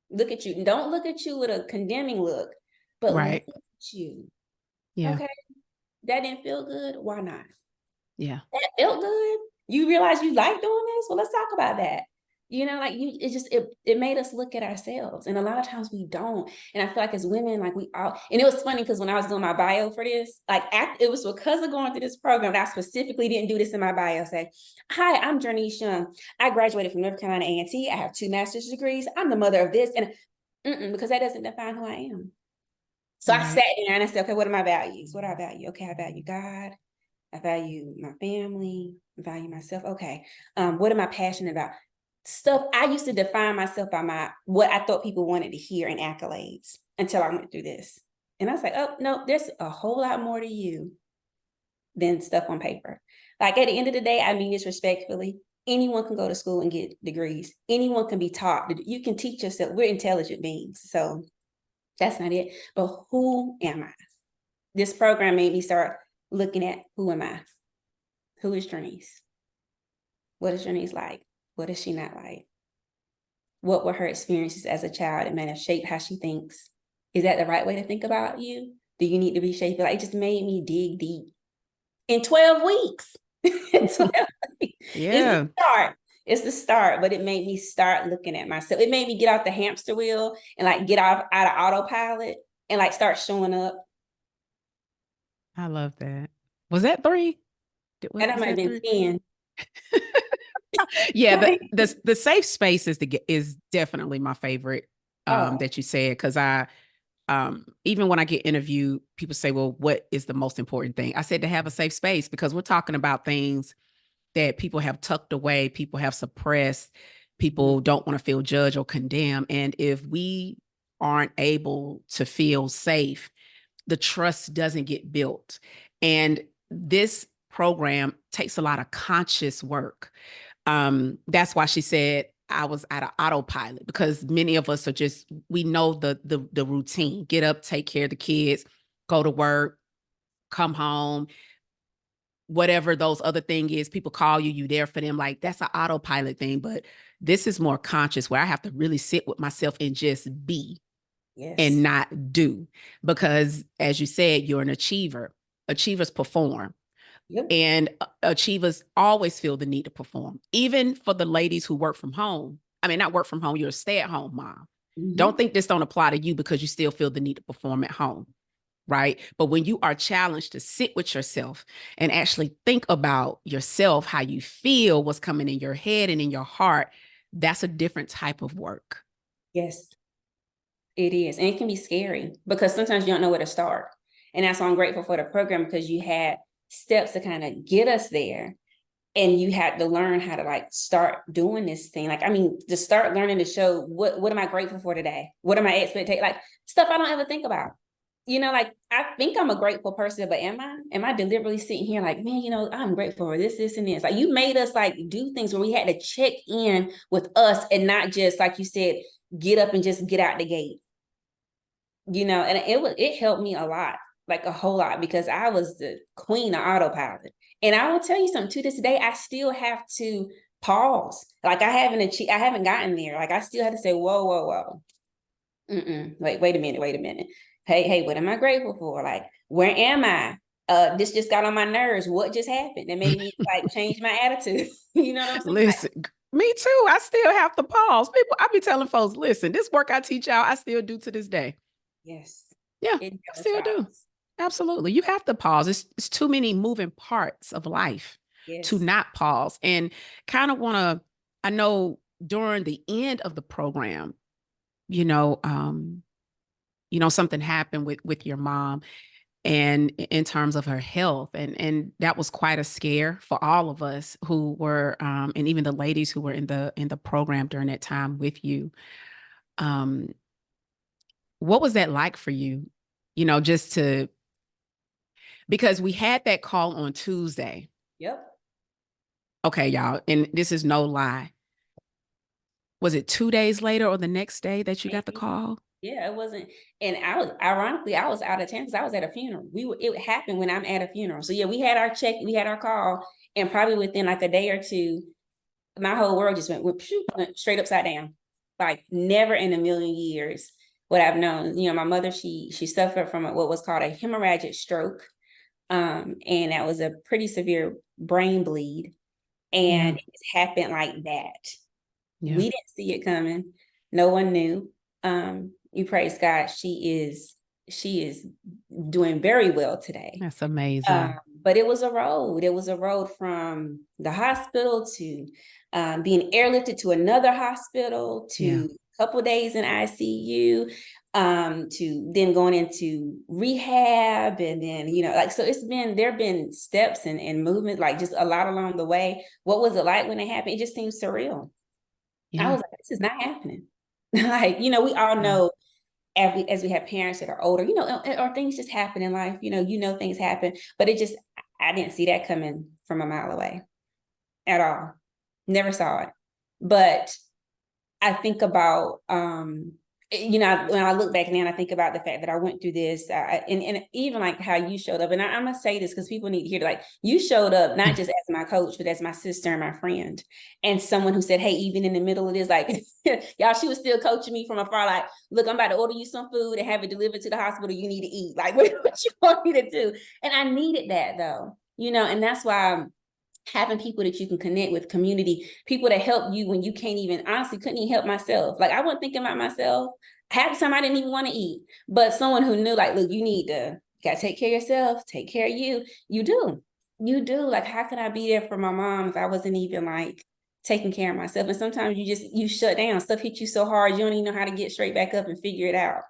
Look at you. And don't look at you with a condemning look, but look Right. at you. Yeah. Okay. That didn't feel good. Why not? Yeah. That felt good. You realize you like doing this? Well, let's talk about that. Like it made us look at ourselves. And a lot of times we don't. And I feel like as women, like we all, and it was funny because when I was doing my bio for this, like it was because of going through this program that I specifically didn't do this in my bio. Say, hi, I'm Jernise Young. I graduated from North Carolina A&T. I have 2 master's degrees. I'm the mother of this. And because that doesn't define who I am. So I Right. sat there and I said, okay, what are my values? What do I value? Okay, I value God. I value my family, I value myself. Okay. What am I passionate about? Stuff I used to define myself by what I thought people wanted to hear and accolades until I went through this. And I was like, oh no, there's a whole lot more to you than stuff on paper. Like at the end of the day, I mean this respectfully. Anyone can go to school and get degrees. Anyone can be taught. You can teach yourself. We're intelligent beings. So that's not it. But who am I? This program made me start looking at who am I? Who is Jernise? What is Jernise like? What is she not like? What were her experiences as a child that may have shaped how she thinks? Is that the right way to think about you? Do you need to be shaped? Like, it just made me dig deep in 12 weeks. 12 weeks. It's the Yeah, start. It's the start, but it made me start looking at myself. It made me get off the hamster wheel and like get off out of autopilot and like start showing up. I love that. Was that three? And that Was might have that been three? 10. Yeah, the safe space is definitely my favorite Oh, that you said, because I even when I get interviewed, people say, well, what is the most important thing? I said to have a safe space, because we're talking about things that people have tucked away, people have suppressed, people don't want to feel judged or condemned. And if we aren't able to feel safe, the trust doesn't get built. And this program takes a lot of conscious work. That's why she said I was at an autopilot, because many of us are just, we know the routine: get up, take care of the kids, go to work, come home, whatever those other thing is, people call you, you there for them. Like, that's an autopilot thing. But this is more conscious, where I have to really sit with myself and just be and yes. not do. Because as you said, you're an achiever. Achievers perform. Yep. And achievers always feel the need to perform, even for the ladies who work from home. I mean, not work from home, you're a stay-at-home mom. Don't Mm-hmm. think this don't apply to you, because you still feel the need to perform at home, right? But when you are challenged to sit with yourself and actually think about yourself, how you feel, what's coming in your head and in your heart, that's a different type of work. Yes, it is. And it can be scary because sometimes you don't know where to start. And that's why I'm grateful for the program, because you had steps to kind of get us there. And you had to learn how to like start doing this thing. Like, I mean, to start learning to show what am I grateful for today? What am I expecting? Like stuff I don't ever think about. Like I think I'm a grateful person, but am I? Am I deliberately sitting here like, man, I'm grateful for this, and this? Like you made us like do things where we had to check in with us and not just like you said, get up and just get out the gate. And it helped me a lot, like a whole lot, because I was the queen of autopilot. And I will tell you something, to this day, I still have to pause. Like I haven't gotten there. Like I still have to say, whoa, whoa, whoa. Wait a minute. Hey, what am I grateful for? Like, where am I? This just got on my nerves. What just happened? That made me like change my attitude. You know what I'm saying? Like, Listen, me too. I still have to pause. People, I be telling folks, listen, this work I teach y'all, I still do to this day. yes, Yeah, it I never still do. stops. Absolutely. You have to pause. It's too many moving parts of life to Yes. not pause. And kind of want to, I know during the end of the program, you know, um, something happened with your mom, and in terms of her health, and that was quite a scare for all of us who were and even the ladies who were in the program during that time with you. Um, what was that like for you? Just to, because we had that call on Tuesday. Yep. Okay, y'all, and this is no lie. Was it 2 days later or the next day that you got the Maybe. call? Yeah, it wasn't. And I was out of town because I was at a funeral. It happened when I'm at a funeral. So yeah, we had our call, and probably within like a day or two, my whole world just went straight upside down. Like never in a million years would I've known. My mother, she suffered from what was called a hemorrhagic stroke. And that was a pretty severe brain bleed. Yeah, And it happened like that. yeah, We didn't see it coming. No one knew. You praise God. She is doing very well today. that's amazing. But it was a road. It was a road from the hospital to being airlifted to another hospital Yeah, to a couple days in ICU. to then going into rehab, and then, like, so there have been steps and movement, like just a lot along the way. What was it like when it happened? It just seems surreal. I Yeah. was like, this is not happening. Like, we all Yeah. know, as we have parents that are older, or things just happen in life, things happen, but I didn't see that coming from a mile away at all. Never saw it. But I think about, when I look back now and I think about the fact that I went through this, and even like how you showed up, and I'm gonna say this because people need to hear, like, you showed up not just as my coach, but as my sister and my friend, and someone who said, hey, even in the middle of this, like, y'all, she was still coaching me from afar, like, look, I'm about to order you some food and have it delivered to the hospital. You need to eat. Like, what you want me to do? And I needed that, though, and that's why having people that you can connect with, community, people that help you when you can't even, honestly, couldn't even help myself. Like, I wasn't thinking about myself. Half the time I didn't even want to eat, but someone who knew, like, look, you gotta take care of yourself, take care of you. You do. Like, how can I be there for my mom if I wasn't even like taking care of myself? And sometimes you shut down, stuff hits you so hard, you don't even know how to get straight back up and figure it out.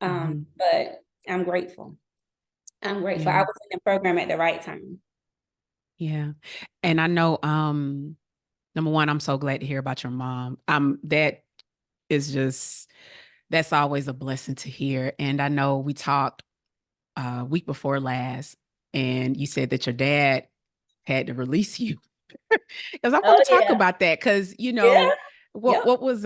Mm-hmm. But I'm grateful. I'm grateful. I Yeah. was in the program at the right time. Yeah. And I know, number one, I'm so glad to hear about your mom. That is just, that's always a blessing to hear. And I know we talked week before last, and you said that your dad had to release you. Because I want Oh to talk yeah. about that. Because Yeah. Yep. what was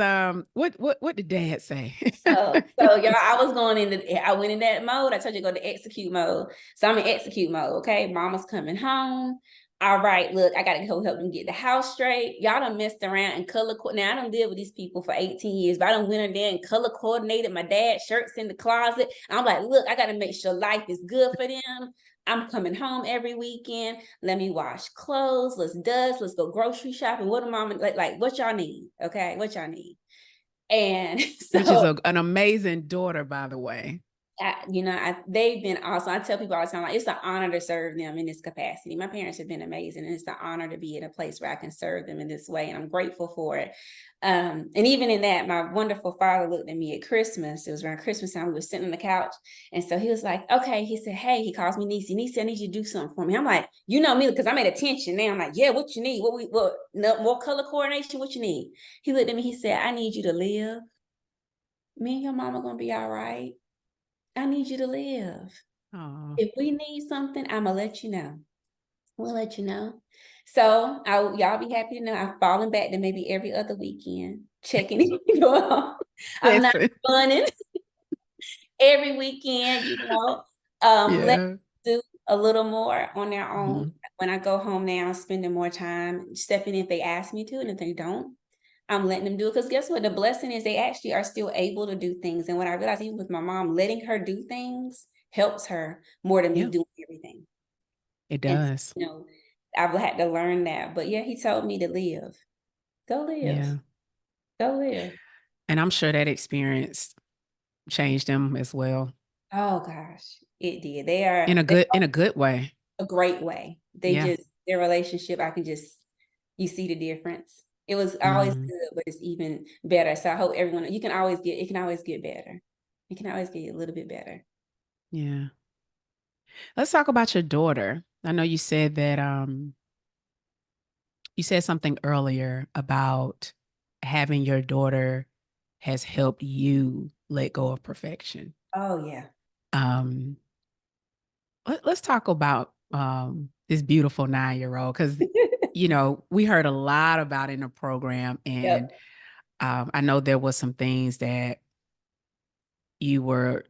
what did Dad say? So y'all, I went in that mode. I told you to go to execute mode. So I'm in execute mode. Okay. Mama's coming home. All right, look, I gotta go help them get the house straight. Y'all done messed around and now I done lived with these people for 18 years, but I done went in there and color coordinated my dad's shirts in the closet. I'm like, look, I gotta make sure life is good for them. I'm coming home every weekend. Let me wash clothes. Let's go grocery shopping. What do mama like what y'all need? Okay, what y'all need? And Which is so an amazing daughter, by the way. they've been awesome. I tell people all the time, like, it's an honor to serve them in this capacity. My parents have been amazing, and it's an honor to be in a place where I can serve them in this way, and I'm grateful for it. And even in that, my wonderful father looked at me at Christmas. It was around Christmas time. We were sitting on the couch, and so he was like, "Okay." He said, "Hey," he calls me Niecy. Niecy, I need you to do something for me. I'm like, me, because I'm at attention now. I'm like, "Yeah, what you need? What no, more color coordination? What you need?" He looked at me. He said, "I need you to live. Me and your mama gonna be all right. I need you to live. Oh, If we need something, I'm gonna let you know. We'll let you know." So y'all be happy to know I've fallen back to maybe every other weekend, checking in. I'm not listen. running every weekend, let Yeah. them do a little more on their own. Mhm. When I go home now, spending more time stepping in if they ask me to, and if they don't, I'm letting them do it. Because guess what? The blessing is they actually are still able to do things. And what I realized, even with my mom, letting her do things helps her more than me Yeah, doing everything. it And does. I've had to learn that. But yeah, he told me to live. Go live. Yeah. Go live. And I'm sure that experience changed them as well Oh gosh, it did. They in a good way. a great way. Yeah. Their relationship, you see the difference. It was always Mhm. good, but it's even better. So I hope everyone, it can always get better. It can always get a little bit better. Yeah. Let's talk about your daughter. I know you said something earlier about having your daughter has helped you let go of perfection. Oh yeah. Um, let's talk about this beautiful 9-year old because we heard a lot about it in the program, and Yep. I know there was some things that you were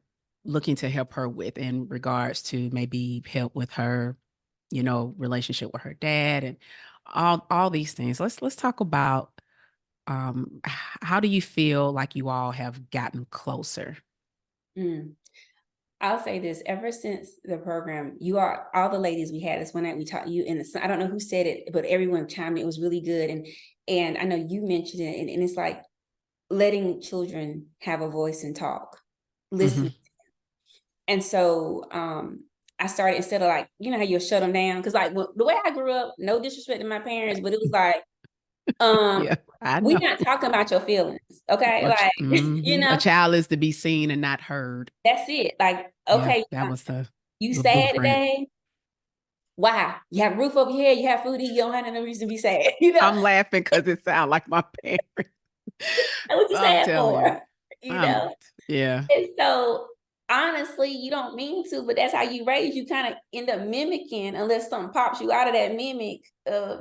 looking to help her with in regards to maybe help with her, relationship with her dad and all these things. Let's talk about how do you feel like you all have gotten closer? Mm. I'll say this: ever since the program, you are all the ladies we had this one night. We taught you I don't know who said it, but everyone chimed in. It was really good, and I know you mentioned it, and it's like letting children have a voice and talk, Hmm. listen. And so I started, instead of, like, how you'll shut them down, because, like, the way I grew up, no disrespect to my parents, but it was like, um, Yeah. I We're know. not talking about your feelings, okay? Like, you A know, child is to be seen and not heard. that's it. Like, Yeah, okay, that was you the sad blueprint. today? Why? You have a roof over your head, you have food to eat, you don't have no reason to be sad. You know, I'm laughing because it sounds like my parents. what you I'm sad telling you. for? You I'm know? yeah. And so honestly, you don't mean to, but that's how you raise. You kind of end up mimicking unless something pops you out of that mimic.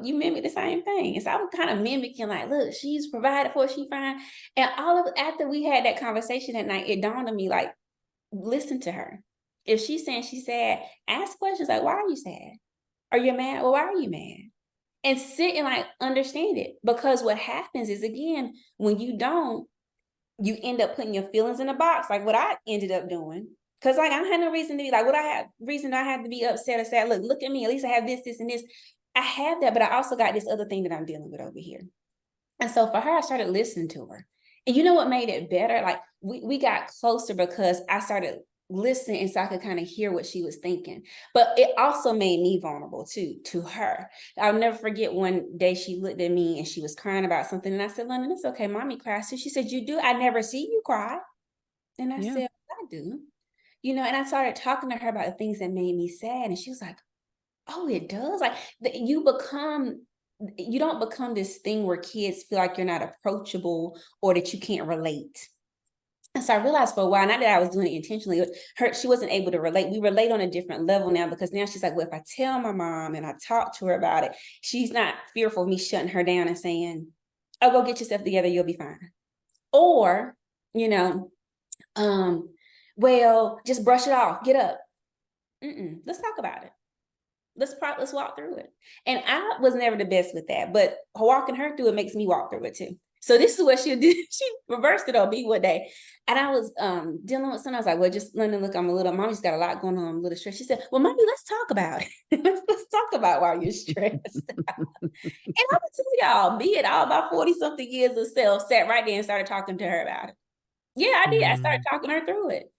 You mimic the same thing. And so I'm kind of mimicking, like, look, she's provided for, she fine. And all of after we had that conversation at night, it dawned on me, like, listen to her. If she's saying she's sad, ask questions like, why are you sad? Are you mad? Well, why are you mad? And sit and like understand it. Because what happens is, again, when you don't, you end up putting your feelings in a box, like what I ended up doing. Cause like I had no reason to be like, what I had reason I had to be upset or sad. Look at me. At least I have this, and this. I have that, but I also got this other thing that I'm dealing with over here. And so for her, I started listening to her. And you know what made it better? Like we got closer because I started listening, and so I could kind of hear what she was thinking. But it also made me vulnerable too to her. I'll never forget one day she looked at me and she was crying about something. And I said, London, it's okay. Mommy cries too. She said, you do? I never see you cry. And I Yeah. said, I do. You know, and I started talking to her about the things that made me sad. And she was like, oh, it does. Like you don't become this thing where kids feel like you're not approachable or that you can't relate. And so I realized for a while, not that I was doing it intentionally, she wasn't able to relate. We relate on a different level now because now she's like, well, if I tell my mom and I talk to her about it, she's not fearful of me shutting her down and saying, oh, go get yourself together, you'll be fine. Or, you know, well, just brush it off, get up. Let's talk about it. Let's walk through it. And I was never the best with that, but walking her through it makes me walk through it too. So this is what she'll do. She reversed it on me one day. And I was dealing with something. I was like, well, just London, look, mommy's got a lot going on. I'm a little stressed. She said, well, mommy, let's talk about it. let's talk about why you're stressed. And I would tell y'all, be it all about 40 something years of self, sat right there and started talking to her about it. Yeah, I did. I started talking her through it.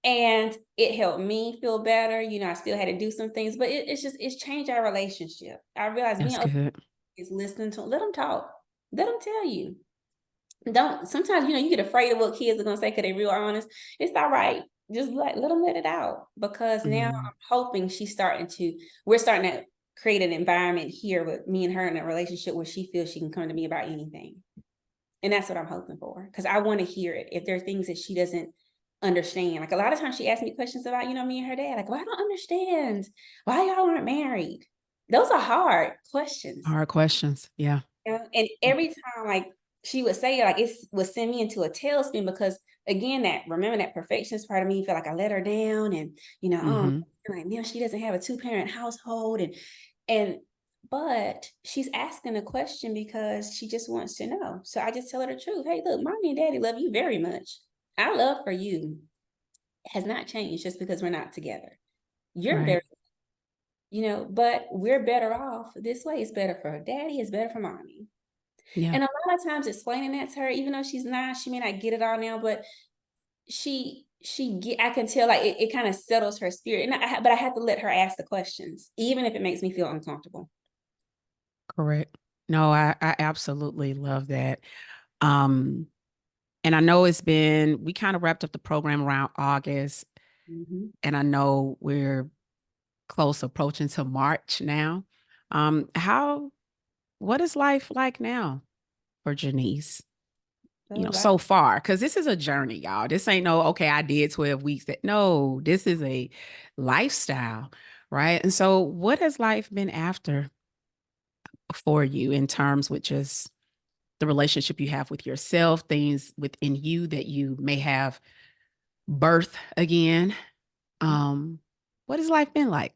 And it helped me feel better. You know, I still had to do some things, but it's changed our relationship. I realized being That's open good. is listening to them. Let them talk. Let them tell you. Don't sometimes, you get afraid of what kids are gonna say because they're real honest. It's all right. Just let them let it out. Because now I'm hoping we're starting to create an environment here with me and her in a relationship where she feels she can come to me about anything. And that's what I'm hoping for. Because I want to hear it. If there are things that she doesn't understand. Like a lot of times she asks me questions about, me and her dad. Like, well, I don't understand why y'all weren't married. Those are hard questions. Hard questions. Yeah. And every time, like she would say, like it would send me into a tailspin because again, remember that perfectionist part of me felt like I let her down, and Mm-hmm. like now she doesn't have a 2-parent household, and but she's asking a question because she just wants to know. So I just tell her the truth. Hey, look, mommy and daddy love you very much. Our love for you has not changed just because we're not together. You're Right. very, but we're better off this way. It's better for daddy, it's better for mommy. Yeah. And a lot of times explaining that to her, even though she may not get it all now, but I can tell like it kind of settles her spirit. But I have to let her ask the questions, even if it makes me feel uncomfortable. Correct. No, I absolutely love that. Um, and I know we kind of wrapped up the program around August, Mm-hmm. and I know we're close approaching to March now. What is life like now for Jernise? Oh, wow. So far, because this is a journey, y'all. This ain't no, okay, I did 12 weeks. No, this is a lifestyle, right? And so, what has life been after for you in terms with just the relationship you have with yourself, things within you that you may have birth again? Um, what has life been like?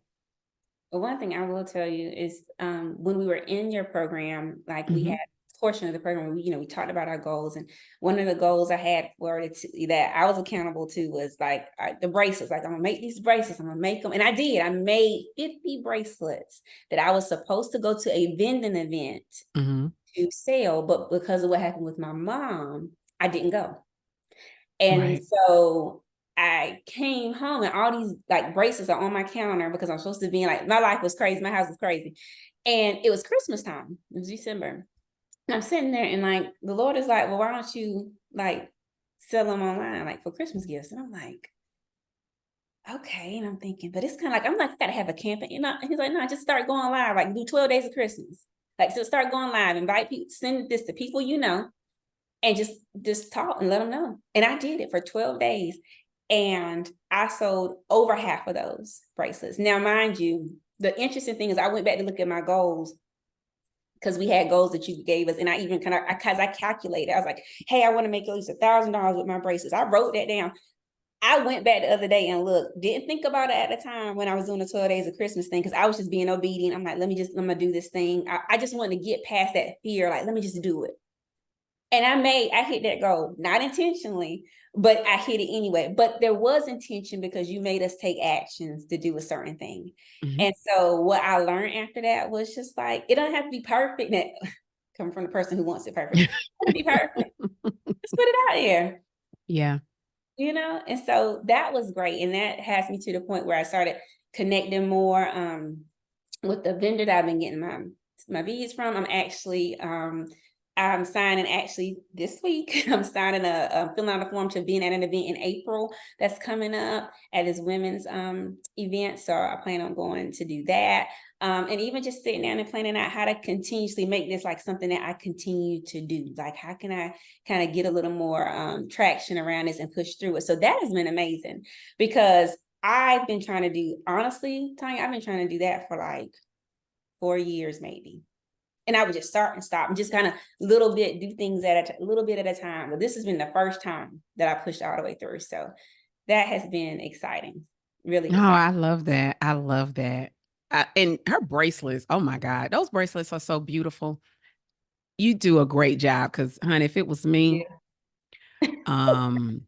Well, one thing I will tell you is when we were in your program, like we Mm-hmm. had a portion of the program where we talked about our goals. And one of the goals I had that I was accountable to was like the bracelets. Like, I'm gonna make these bracelets, I'm gonna make them. And I did. I made 50 bracelets that I was supposed to go to a vending event Mm-hmm. to sell, but because of what happened with my mom, I didn't go. And Right. so I came home and all these like bracelets are on my counter because I'm supposed to be like, my life was crazy. My house was crazy. And it was Christmas time. It was December. And I'm sitting there and like the Lord is like, well, why don't you like sell them online, like for Christmas gifts? And I'm like, okay. And I'm thinking, but it's kind of like, I'm like, I gotta have a campaign. You know, and he's like, no, just start going live, like do 12 days of Christmas. Like, so start going live, invite people, send this to people you know, and just talk and let them know. And I did it for 12 days. And I sold over half of those bracelets. Now, mind you, the interesting thing is I went back to look at my goals because we had goals that you gave us. And I even because I calculated, I was like, hey, I want to make at least $1,000 with my bracelets. I wrote that down. I went back the other day and looked, didn't think about it at the time when I was doing the 12 days of Christmas thing, because I was just being obedient. I'm like, I'm gonna do this thing. I just wanted to get past that fear. Like, let me just do it. And I hit that goal, not intentionally, but I hit it anyway. But there was intention because you made us take actions to do a certain thing. Mhm. And so what I learned after that was just like, it doesn't have to be perfect. That coming from the person who wants it perfect, it doesn't be perfect. Just put it out there, Yeah. you know? And so that was great. And that has me to the point where I started connecting more with the vendor that I've been getting my beads from. I'm signing actually this week. I'm signing filling out a form to being at an event in April that's coming up at this women's event. So I plan on going to do that. And even just sitting down and planning out how to continuously make this like something that I continue to do. Like, how can I kind of get a little more traction around this and push through it? So that has been amazing because I've been trying to do, honestly, Tanya, I've been trying to do that for like 4 years maybe. And I would just start and stop and just kind of little bit do things at a little bit at a time. But this has been the first time that I pushed all the way through. So that has been exciting, really Oh, exciting. I love that. I love that. And her bracelets, oh my God, those bracelets are so beautiful. You do a great job because, honey, if it was me, Yeah. um,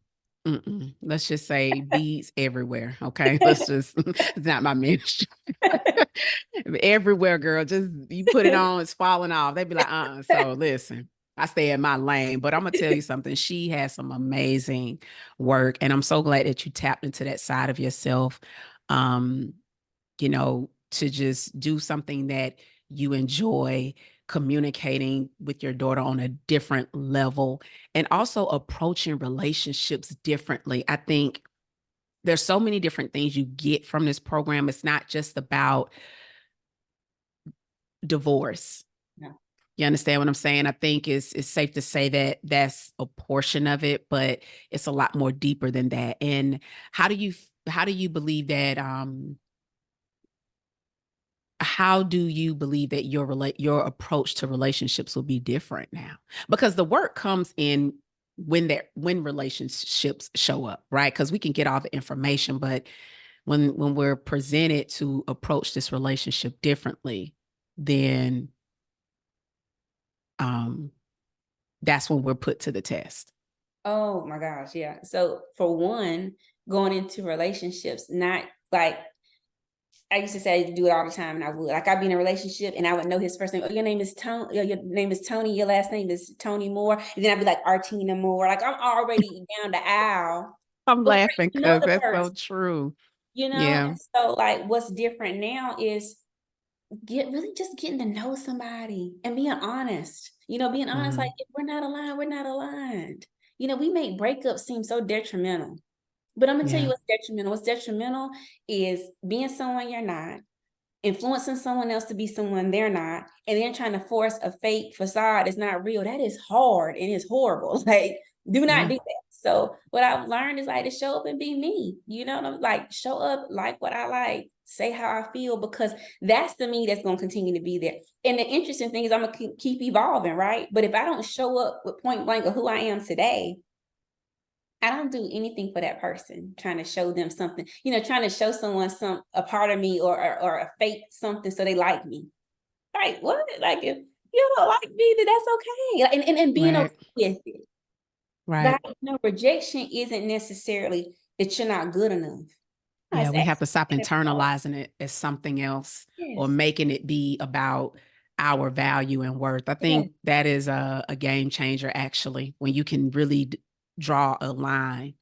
let's just say beads everywhere. Okay. Let's just, it's not my ministry. Everywhere, girl. Just you put it on, it's falling off. They'd be like, So listen, I stay in my lane. But I'm gonna tell you something. She has some amazing work. And I'm so glad that you tapped into that side of yourself. Um, to just do something that you enjoy, communicating with your daughter on a different level, and also approaching relationships differently. I think there's so many different things you get from this program. It's not just about divorce. No. You understand what I'm saying? I think it's safe to say that that's a portion of it, but it's a lot more deeper than that. And how do you believe that how do you believe that your approach to relationships will be different now? Because the work comes in when relationships show up, right? Because we can get all the information, but when we're presented to approach this relationship differently, then um that's when we're put to the test. Oh my gosh. Yeah. So for one, going into relationships, not like I used to say I do it all the time, and I would like I'd be in a relationship and I would know his first name. Oh, your name is Tony. Your name is Tony. Your last name is Tony Moore. And then I'd be like Artina Moore. Like I'm already down the aisle I'm before laughing you know because the that's so person. true. You know, Yeah. and so like what's different now is really just getting to know somebody and being honest. You know, being honest. Like Mhm. if we're not aligned, we're not aligned. You know, we make breakups seem so detrimental. But I'm gonna tell you Yeah. what's detrimental. What's detrimental is being someone you're not, influencing someone else to be someone they're not, and then trying to force a fake facade that's not real. That is hard and it's horrible. Like, do not Yeah. do that. So what I've learned is like to show up and be me. You know, like show up, like what I like, say how I feel, because that's the me that's gonna continue to be there. And the interesting thing is I'm gonna keep evolving, right? But if I don't show up with point blank of who I am today, I don't do anything for that person, trying to show them something, you know, trying to show someone a part of me or a fake something so they like me. Like what? Like if you don't like me, then that's okay. Like, and being okay Right. with it. Right. Like, rejection isn't necessarily that you're not good enough. No, Yeah, it's we have to stop actually internalizing it as something else or yes, making it be about our value and worth. I yes, think that is a game changer, actually, when you can really draw a line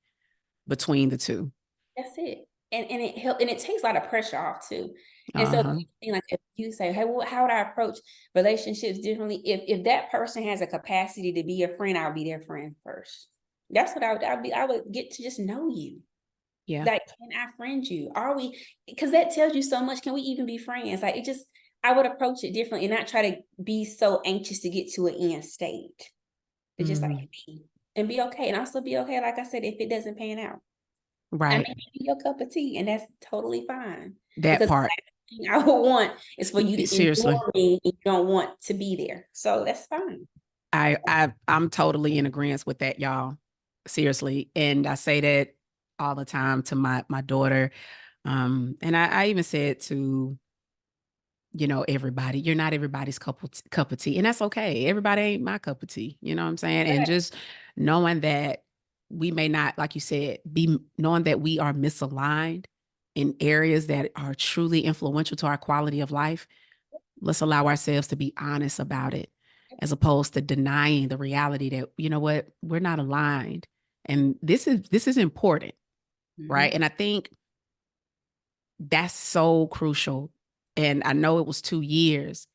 between the two. that's it. And it help and it takes a lot of pressure off too. And so, Uh-huh. like, if you say, "Hey, well, how would I approach relationships differently?" If that person has a capacity to be a friend, I'll be their friend first. That's what I would get to just know you. Yeah. Like, can I friend you? Are we? Because that tells you so much. Can we even be friends? Like, it just, I would approach it differently and not try to be so anxious to get to an end state. To just like Mhm. be okay, and also be okay. Like I said, if it doesn't pan out, I may Right. not be your cup of tea, and that's totally fine. That Because the part. last thing I would want is for you to Seriously. ignore me and you don't want to be there. So that's fine. I'm totally in agreement with that, y'all. Seriously. And I say that all the time to my daughter. And I even said to, everybody, you're not everybody's cup of tea. And that's okay. Everybody ain't my cup of tea. You know what I'm saying? And just knowing that we may not, like you said, be knowing that we are misaligned in areas that are truly influential to our quality of life. Let's allow ourselves to be honest about it, as opposed to denying the reality that, you know what, we're not aligned. And this is important, right? Mhm. And I think that's so crucial. And I know it was 2 years,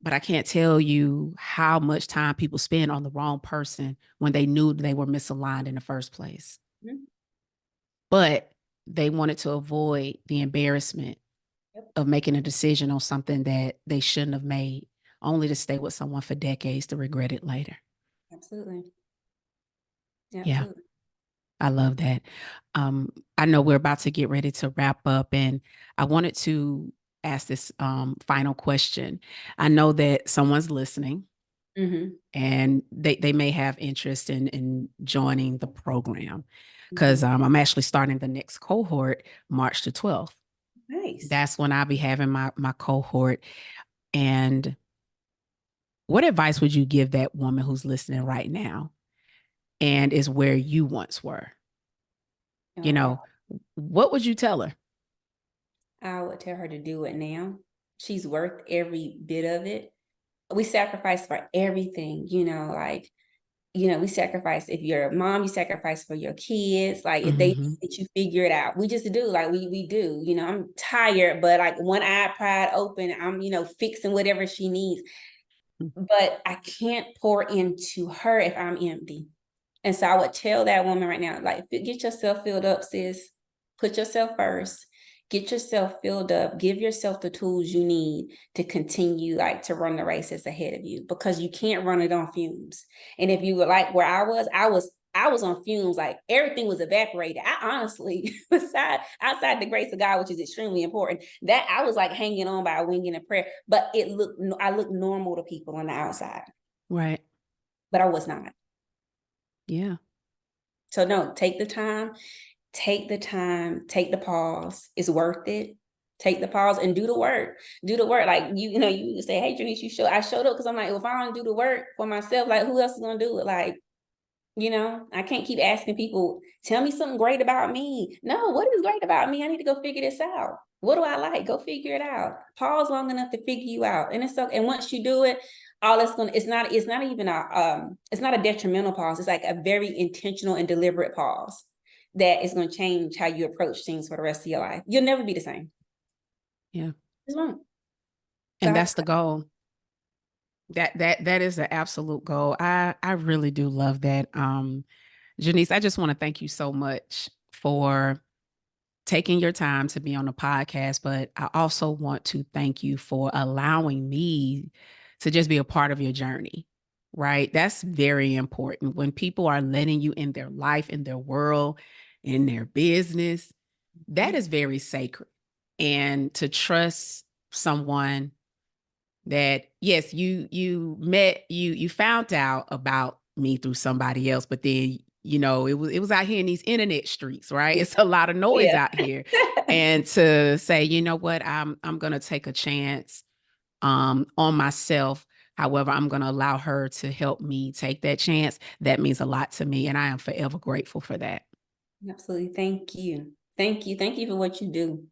but I can't tell you how much time people spend on the wrong person when they knew they were misaligned in the first place. Mhm. But they wanted to avoid the embarrassment Yep. of making a decision on something that they shouldn't have made, only to stay with someone for decades to regret it later. Absolutely. Yeah, Absolutely. I love that. I know we're about to get ready to wrap up, and I wanted to ask this final question. I know that someone's listening Hmm. and they may have interest in joining the program, because Hmm. I'm actually starting the next cohort March the 12th. Nice. That's when I'll be having my cohort. And what advice would you give that woman who's listening right now and is where you once were? You Oh, wow. know, what would you tell her? I would tell her to do it now. She's worth every bit of it. We sacrifice for everything, like, we sacrifice. If you're a mom, you sacrifice for your kids. Like, if they Mhm. that you figure it out, we just do. Like, we do. I'm tired, but like one eye pried open, I'm fixing whatever she needs. But I can't pour into her if I'm empty. And so I would tell that woman right now, like, get yourself filled up, sis. Put yourself first. Get yourself filled up. Give yourself the tools you need to continue, like, to run the race that's ahead of you, because you can't run it on fumes. And if you were like where I was on fumes, like everything was evaporated. I honestly, outside the grace of God, which is extremely important, that I was like hanging on by a wing and a prayer. But I looked normal to people on the outside, Right. but I was not. Yeah. So no, take the pause. It's worth it. Take the pause and do the work. Do the work. Like, you say, "Hey, Jernise, I showed up," because I'm like, if I don't do the work for myself, like, who else is gonna do it? Like, I can't keep asking people, tell me something great about me. No, what is great about me? I need to go figure this out. What do I like? Go figure it out. Pause long enough to figure you out. And it's okay. And once you do it, all it's gonna it's not even it's not a detrimental pause. It's like a very intentional and deliberate pause that is gonna change how you approach things for the rest of your life. You'll never be the same. Yeah. It won't. And So that's the goal. That is the absolute goal. I really do love that. Jernise, I just want to thank you so much for taking your time to be on the podcast, but I also want to thank you for allowing me to just be a part of your journey, right? That's very important. When people are letting you in their life, in their world, in their business, that is very sacred. And to trust someone that, yes, you found out about me through somebody else, but then it was out here in these internet streets, right? It's a lot of noise yeah. out here. And to say, you know what, I'm gonna take a chance on myself. However, I'm gonna allow her to help me take that chance. That means a lot to me, and I am forever grateful for that. Absolutely. Thank you. Thank you. Thank you for what you do.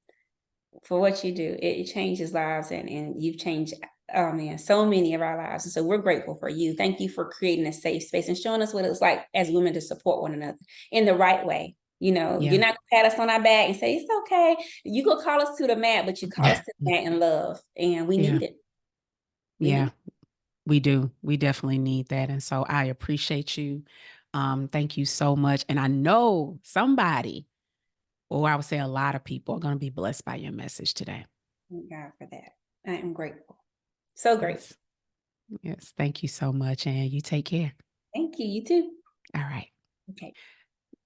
For what you do. It changes lives, and you've changed, oh man, so many of our lives. And so we're grateful for you. Thank you for creating a safe space and showing us what it's like as women to support one another in the right way. You know, Yeah. you're not gonna pat us on our back and say, it's okay. You go call us to the mat, but you call us to the mat in love. And we Yeah. need it. We Yeah. need We do. We definitely need that. And so I appreciate you. Thank you so much. And I know somebody, or I would say a lot of people, are going to be blessed by your message today. Thank God for that. I am grateful. So grateful. Yes. Yes. Thank you so much. And you take care. Thank you. You too. All right. Okay.